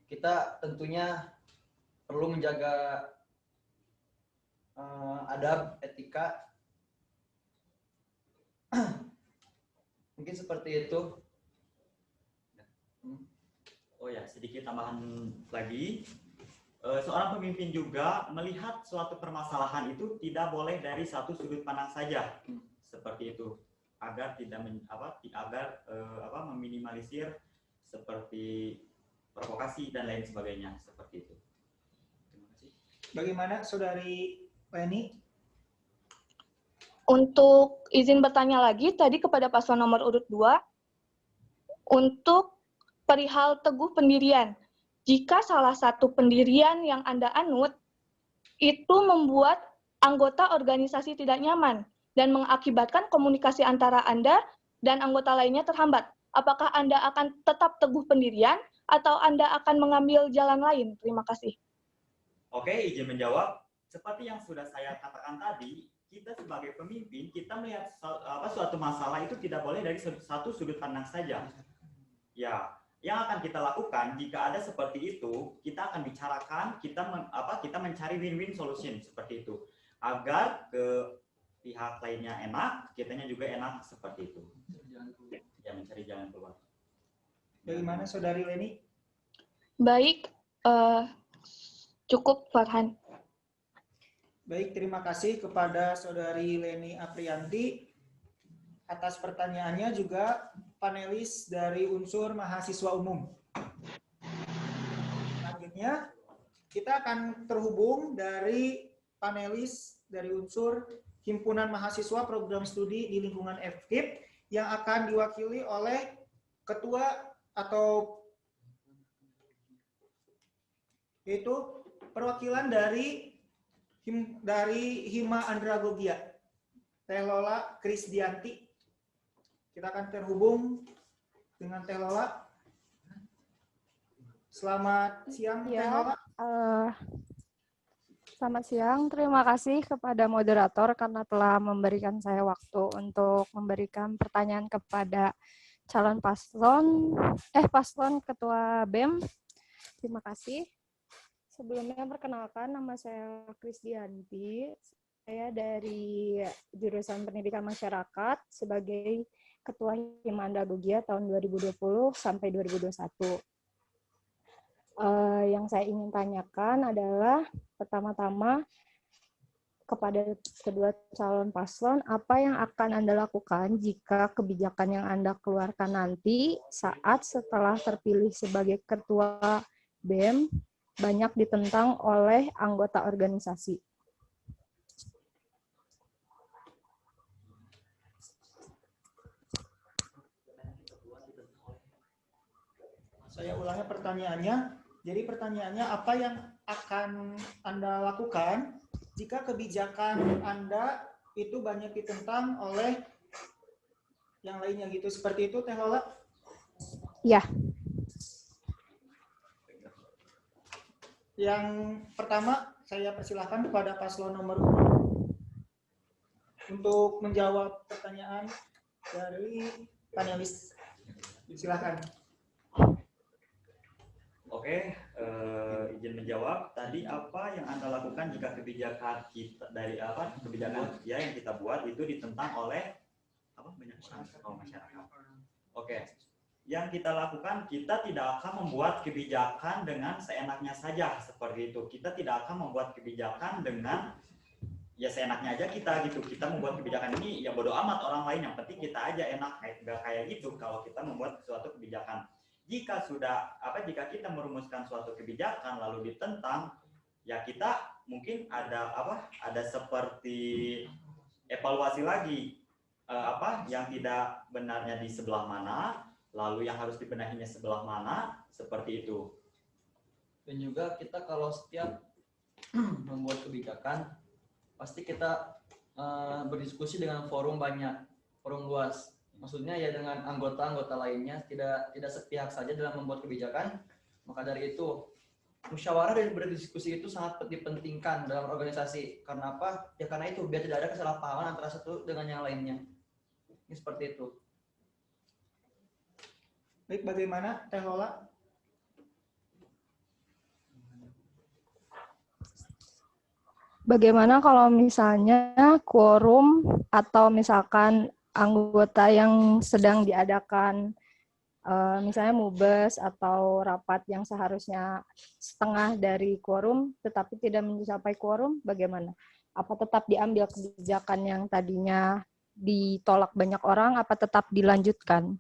kita tentunya perlu menjaga adab, etika. Mungkin seperti itu. Oh ya, sedikit tambahan lagi. Seorang pemimpin juga melihat suatu permasalahan itu tidak boleh dari satu sudut pandang saja, seperti itu, agar tidak meminimalisir seperti provokasi dan lain sebagainya, seperti itu. Terima kasih. Bagaimana Saudari Leni? Untuk izin bertanya lagi tadi kepada paslon nomor urut 2, untuk perihal teguh pendirian. Jika salah satu pendirian yang Anda anut itu membuat anggota organisasi tidak nyaman dan mengakibatkan komunikasi antara Anda dan anggota lainnya terhambat, apakah Anda akan tetap teguh pendirian atau Anda akan mengambil jalan lain? Terima kasih. Oke, izin menjawab. Seperti yang sudah saya katakan tadi, kita sebagai pemimpin, kita melihat suatu masalah itu tidak boleh dari satu sudut pandang saja. Ya, yang akan kita lakukan jika ada seperti itu, kita akan bicarakan, kita mencari win-win solution seperti itu, agar ke pihak lainnya enak, kitanya juga enak, seperti itu. Ya, mencari jalan keluar. Bagaimana Saudari Leni? Baik, cukup Farhan. Baik, terima kasih kepada Saudari Leni Aprianti atas pertanyaannya, juga panelis dari unsur mahasiswa umum. Selanjutnya, kita akan terhubung dari panelis dari unsur Himpunan Mahasiswa Program Studi di Lingkungan FKIP yang akan diwakili oleh Ketua atau yaitu perwakilan dari Hima Andragogia, Teh Lola Krisdianti. Kita akan terhubung dengan Teh Lola. Selamat siang, Teh Lola. Selamat siang, terima kasih kepada moderator karena telah memberikan saya waktu untuk memberikan pertanyaan kepada calon paslon Ketua BEM. Terima kasih. Sebelumnya perkenalkan, nama saya Krisdianti. Saya dari jurusan Pendidikan Masyarakat sebagai Ketua Hima Andragogia tahun 2020 sampai 2021. Yang saya ingin tanyakan adalah pertama-tama kepada kedua calon paslon, apa yang akan Anda lakukan jika kebijakan yang Anda keluarkan nanti saat setelah terpilih sebagai Ketua BEM banyak ditentang oleh anggota organisasi? Saya ulangi pertanyaannya. Jadi pertanyaannya, apa yang akan Anda lakukan jika kebijakan Anda itu banyak ditentang oleh yang lainnya gitu. Seperti itu, Teh Lola? Ya. Yang pertama, saya persilahkan kepada paslon nomor 2 untuk menjawab pertanyaan dari panelis. Silakan. Oke, izin menjawab. Tadi apa yang Anda lakukan jika kebijakan kita kebijakan yang kita buat itu ditentang oleh banyak orang? Masyarakat. Oke. yang kita lakukan, kita tidak akan membuat kebijakan dengan seenaknya saja seperti itu. Kita tidak akan membuat kebijakan dengan ya seenaknya aja kita gitu. Kita membuat kebijakan ini ya bodo amat orang lain, yang penting kita aja enak, nggak kayak gitu kalau kita membuat suatu kebijakan. Jika kita merumuskan suatu kebijakan lalu ditentang, ya kita mungkin ada seperti evaluasi lagi yang tidak benarnya di sebelah mana, lalu yang harus dibenahinya sebelah mana, seperti itu. Dan juga kita kalau setiap membuat kebijakan, pasti kita berdiskusi dengan forum banyak, forum luas. Maksudnya ya dengan anggota-anggota lainnya, tidak sepihak saja dalam membuat kebijakan. Maka dari itu, musyawarah dan berdiskusi itu sangat dipentingkan dalam organisasi. Karena apa? Ya karena itu, biar tidak ada kesalahpahaman antara satu dengan yang lainnya. Ini seperti itu. Baik, bagaimana Teh Lola? Bagaimana kalau misalnya quorum atau misalkan anggota yang sedang diadakan misalnya mubes atau rapat yang seharusnya setengah dari quorum tetapi tidak mencapai quorum, bagaimana? Apa tetap diambil kebijakan yang tadinya ditolak banyak orang, apa tetap dilanjutkan?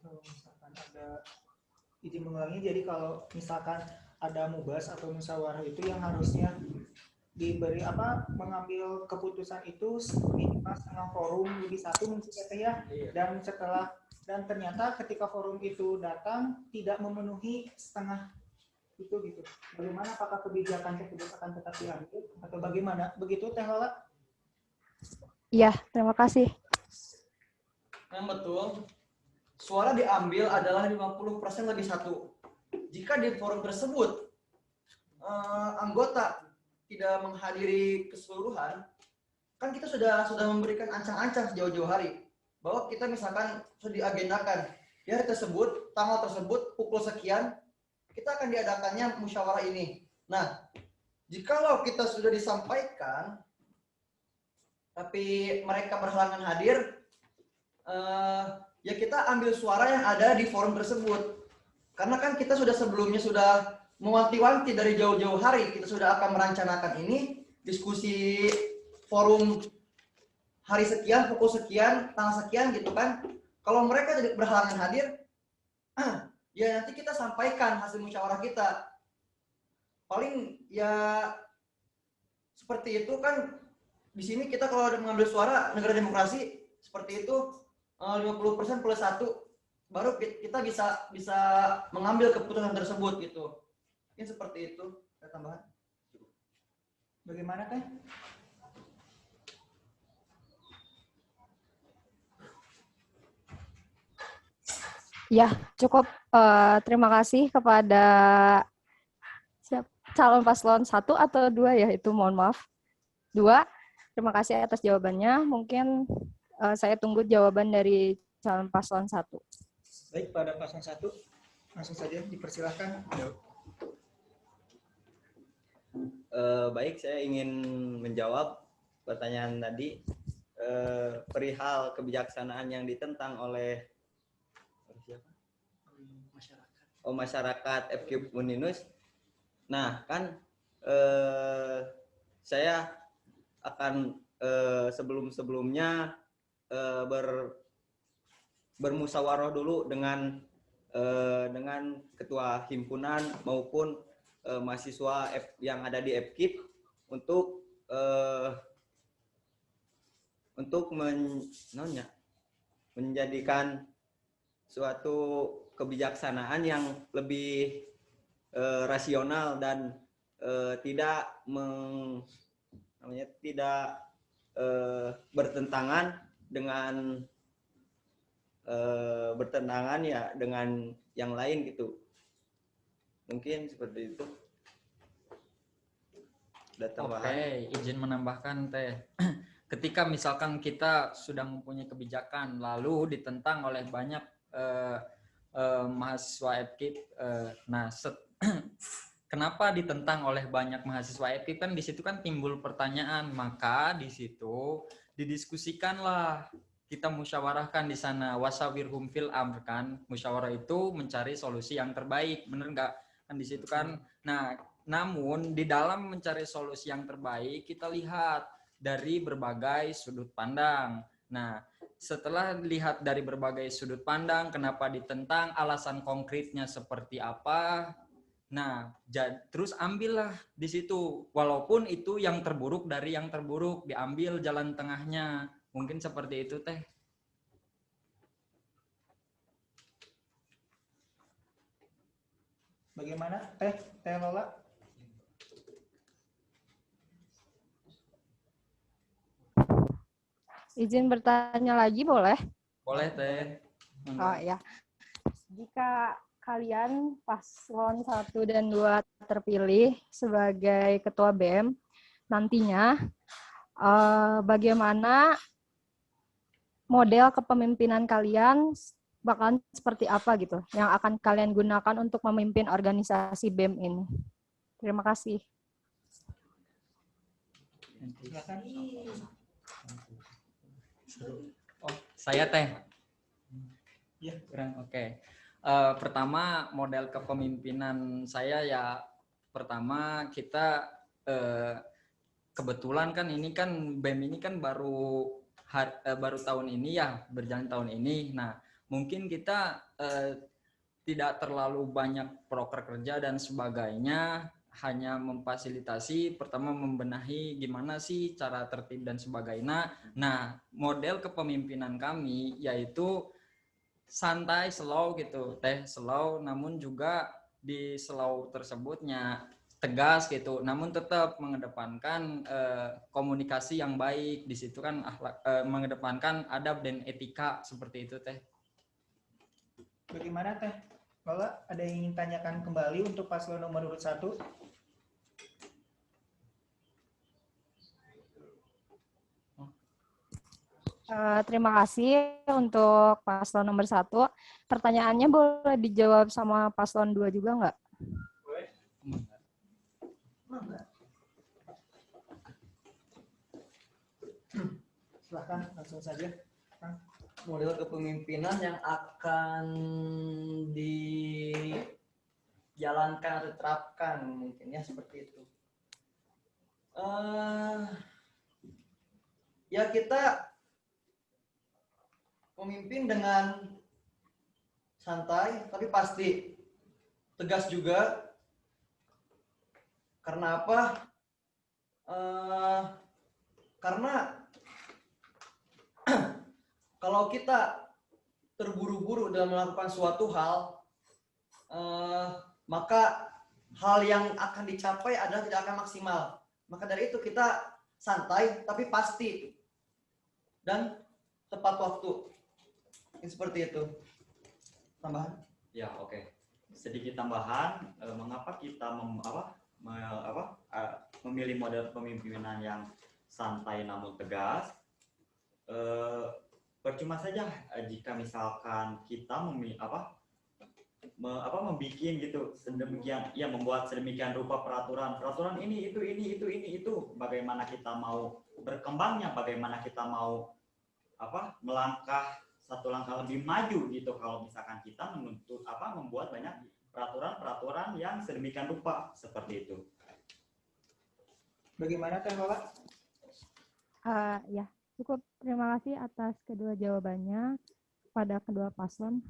Kalau misalkan ada izin mengulangi, jadi kalau misalkan ada mubas atau musyawarah itu yang harusnya diberi mengambil keputusan itu minimal setengah forum lebih satu mungkin ya, dan ternyata ketika forum itu datang tidak memenuhi setengah itu gitu. Bagaimana, apakah kebijakan tersebut akan tetap diambil atau bagaimana? Begitu Teh Lola? Iya, terima kasih. Yang betul, suara diambil adalah 50% lebih satu. Jika di forum tersebut anggota tidak menghadiri keseluruhan, kan kita sudah memberikan ancang-ancang sejauh-jauh hari bahwa kita misalkan sudah diagendakan di hari tersebut, tanggal tersebut, pukul sekian kita akan diadakannya musyawarah ini. Nah, jikalau kita sudah disampaikan tapi mereka berhalangan hadir, ya kita ambil suara yang ada di forum tersebut. Karena kan kita sebelumnya sudah mewanti-wanti dari jauh-jauh hari, kita sudah akan merencanakan ini, diskusi forum hari sekian, pukul sekian, tanggal sekian gitu kan. Kalau mereka tidak berhalangan hadir, ya nanti kita sampaikan hasil musyawarah kita. Paling ya seperti itu kan, di sini kita kalau ada mengambil suara negara demokrasi seperti itu 50% plus 1, baru kita bisa mengambil keputusan tersebut gitu. Ini seperti itu. Ada tambahan? Bagaimana Teh? Ya, cukup. Terima kasih kepada calon paslon 1 atau 2 ya, itu mohon maaf. 2, terima kasih atas jawabannya. Mungkin saya tunggu jawaban dari calon paslon 1. Baik, pada paslon 1, langsung saja dipersilahkan. Baik, saya ingin menjawab pertanyaan tadi perihal kebijaksanaan yang ditentang oleh masyarakat FK Uninus. Nah, kan saya akan sebelumnya bermusyawarah dulu dengan ketua himpunan maupun mahasiswa yang ada di FKIP untuk menjadikan suatu kebijaksanaan yang lebih rasional dan tidak bertentangan ya dengan yang lain gitu. Mungkin seperti itu. Oke, izin menambahkan Teh. Ketika misalkan kita sudah mempunyai kebijakan lalu ditentang oleh banyak mahasiswa FKIP, kenapa ditentang oleh banyak mahasiswa FKIP? Kan di situ kan timbul pertanyaan, maka di situ didiskusikanlah kita musyawarahkan di sana, wasawirhum fil amr kan. Musyawarah itu mencari solusi yang terbaik, bener nggak? Kan di situ kan. Nah, namun di dalam mencari solusi yang terbaik kita lihat dari berbagai sudut pandang. Nah, setelah lihat dari berbagai sudut pandang, kenapa ditentang, alasan konkretnya seperti apa. Nah, terus ambillah di situ. Walaupun itu yang terburuk dari yang terburuk, diambil jalan tengahnya. Mungkin seperti itu, Teh. Bagaimana, Teh Lola? Izin bertanya lagi boleh? Boleh, Teh. Oh ya. Jika kalian paslon 1 dan 2 terpilih sebagai ketua BEM, nantinya bagaimana model kepemimpinan kalian bakalan seperti apa gitu yang akan kalian gunakan untuk memimpin organisasi BEM ini? Terima kasih. Oh, saya Teh. Ya, Oke. Pertama, model kepemimpinan saya ya pertama kita kebetulan kan ini kan BEM ini kan baru tahun ini ya, berjalan tahun ini. Nah, mungkin kita tidak terlalu banyak proker kerja dan sebagainya, hanya memfasilitasi, pertama membenahi gimana sih cara tertib dan sebagainya. Nah, model kepemimpinan kami yaitu santai, slow gitu, Teh, slow, namun juga di slow tersebutnya tegas gitu, namun tetap mengedepankan komunikasi yang baik. Di situ kan mengedepankan adab dan etika seperti itu, Teh. Bagaimana, Teh Lola? Ada yang ingin tanyakan kembali untuk paslon nomor urut 1? Terima kasih untuk paslon nomor 1. Pertanyaannya boleh dijawab sama paslon 2 juga nggak? Boleh. Silahkan langsung saja. Model kepemimpinan yang akan dijalankan atau diterapkan mungkin ya seperti itu. Ya kita memimpin dengan santai tapi pasti tegas juga. Karena apa? Karena kalau kita terburu-buru dalam melakukan suatu hal, maka hal yang akan dicapai adalah tidak akan maksimal. Maka dari itu kita santai tapi pasti dan tepat waktu. Seperti itu. Tambahan? Ya, oke. Sedikit tambahan, mengapa kita memilih model kepemimpinan yang santai namun tegas? Percuma saja jika misalkan kita membuat gitu sedemikian, ya membuat sedemikian rupa peraturan ini itu, bagaimana kita mau berkembangnya, bagaimana kita mau melangkah satu langkah lebih maju gitu kalau misalkan kita membuat banyak peraturan yang sedemikian rupa seperti itu. Bagaimana, Teh Lola? Ya, cukup. Terima kasih atas kedua jawabannya pada kedua paslon.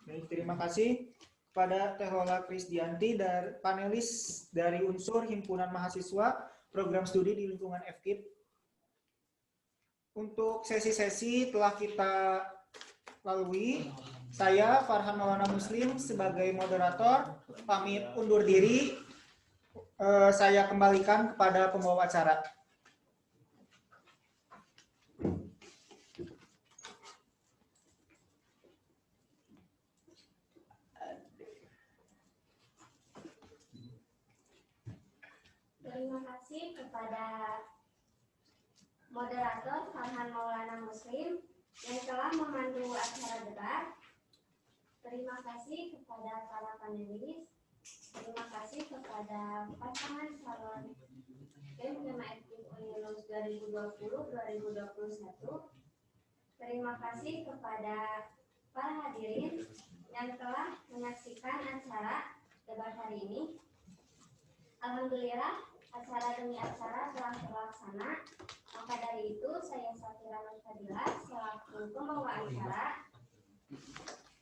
Baik, terima kasih pada Teh Lola Krisdianti dari panelis dari unsur Himpunan Mahasiswa Program Studi di Lingkungan FKIP. Untuk sesi-sesi telah kita lalui. Saya Farhan Maulana Muslim sebagai moderator pamit undur diri. Saya kembalikan kepada pembawa acara. Terima kasih kepada moderator Farhan Maulana Muslim yang telah memandu acara debat. Terima kasih kepada para panelis. Terima kasih kepada pasangan calon BEM Kema FKIP Unilus 2020-2021 Terima kasih kepada para hadirin yang telah menyaksikan acara debat hari ini. Alhamdulillah, acara demi acara telah terlaksana. Maka dari itu, saya Safira Fadila selaku pembawa acara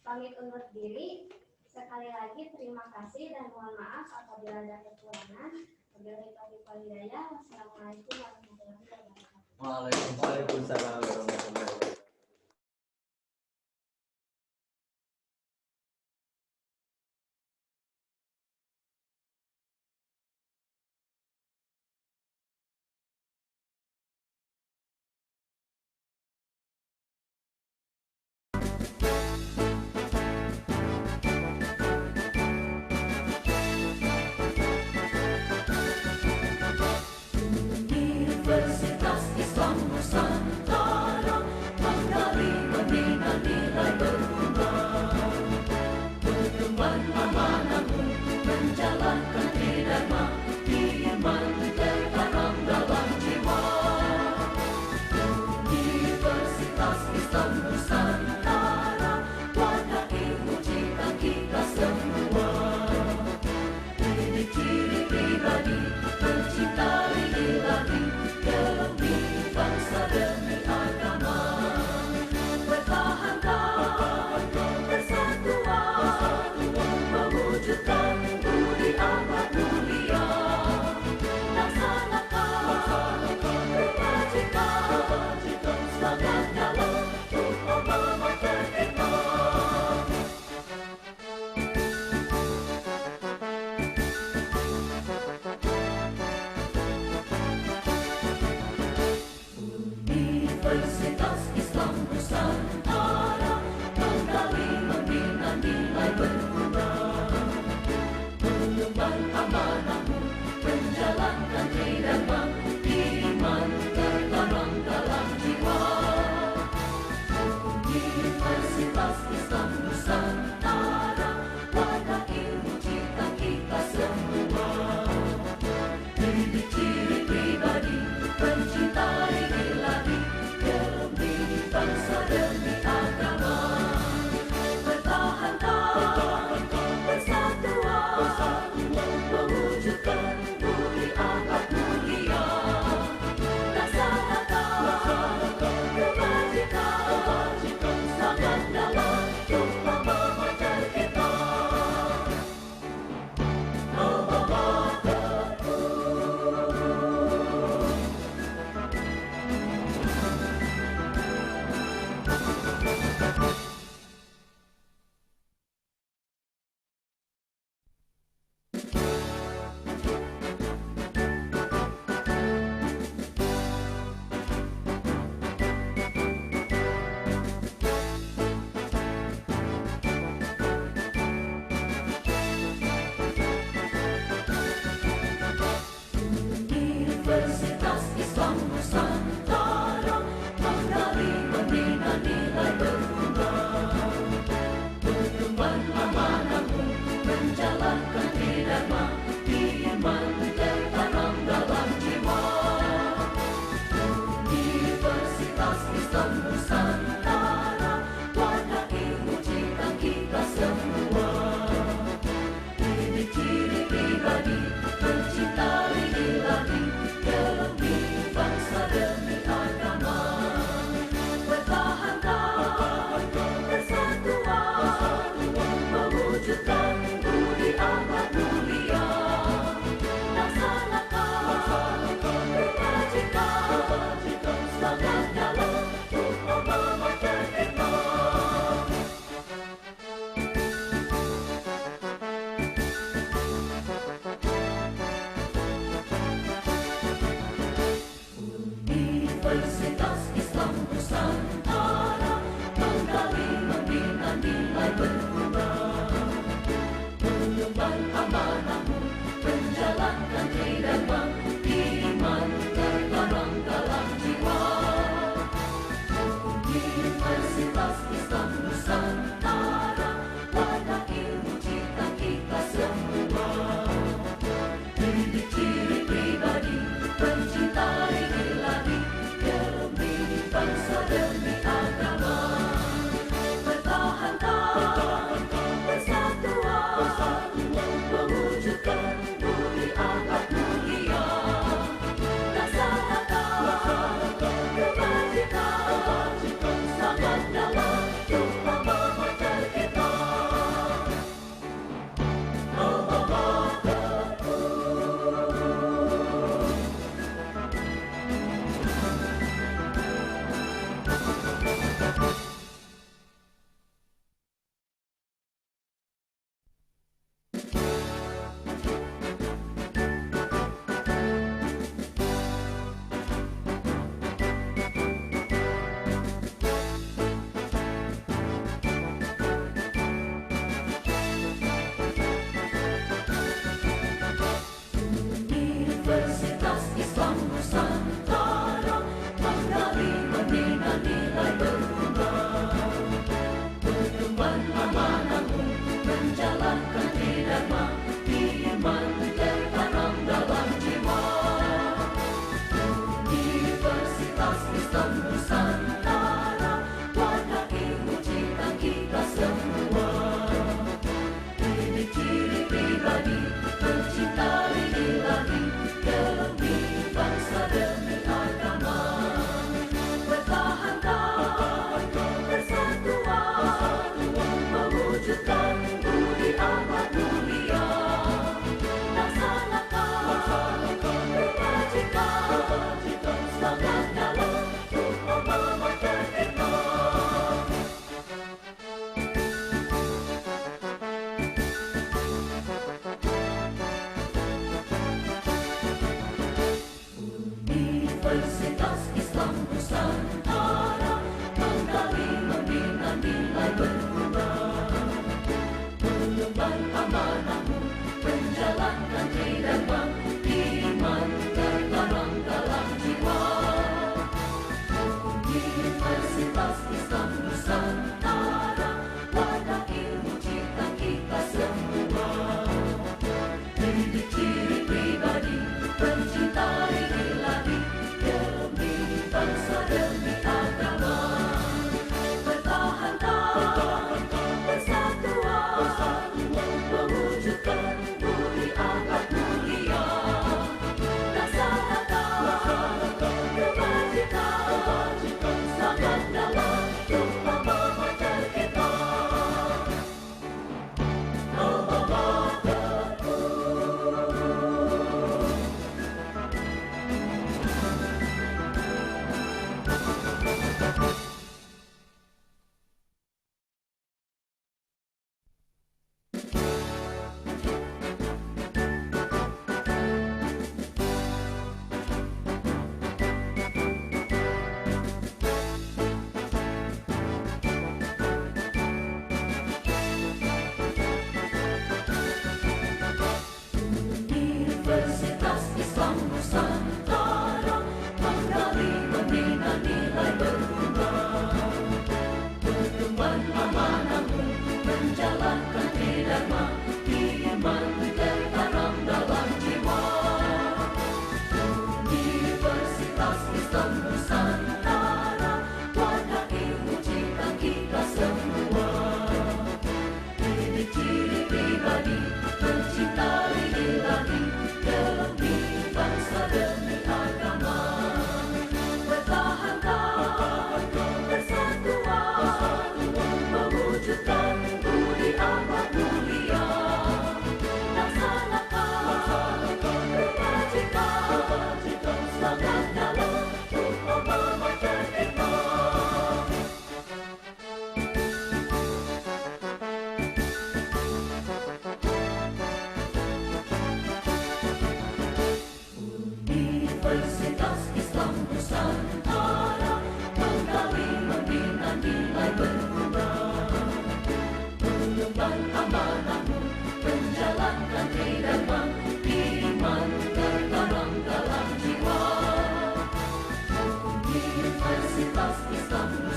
pamit undur diri. Sekali lagi terima kasih dan mohon maaf apabila ada kekurangan. Wabillahi taufiq wal hidayah. Wassalamualaikum warahmatullahi wabarakatuh. Waalaikumsalam warahmatullahi wabarakatuh. Universitas Islam Nusantara menggali membina nilai berguna, berkembang amanahmu menjalankan tridharma, iman tertanam dalam jiwa. Universitas Islam Nusantara wadah ilmu cita kita semua, didik ciri pribadi mencintai ilahi demi bangsa demi agama, pertahankan persatuan, mewujudkan budi amat mulia, laksanakan kebajikan, semangat dalam umat merdeka. Universitas Islam Nusantara menggali membina nilai berguna, mengemban amanahmu menjalankan tridharma, iman tertanam dalam jiwa. Universitas Islam Nusantara wadah ilmu cita kita semua, didik ciri pribadi mencintai ilahi demi bangsa demi agama, pertahankan persatuan, mewujudkan budi amat mulia, laksanakan kebajikan, semangat dalam umat merdeka. Universitas Islam Nusantara menggali membina nilai berguna, berkembang amanahmu menjalankan tridharma, iman tertanam dalam jiwa. Universitas Islam Nusantara wadah ilmu cita kita semua, didik ciri pribadi mencintai ilahi demi bangsa demi agama, pertahankan persatuan, mewujudkan budi amat mulia, laksanakan kebajikan, semangat dalam umat merdeka. Universitas Islam Nusantara menggali membina nilai berguna, mengemban amanahmu menjalankan tridharma, iman tertanam dalam jiwa. Universitas Islam Nusantara wadah ilmu cita kita semua, didik ciri pribadi mencintai ilahi demi bangsa demi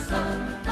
Nusantara.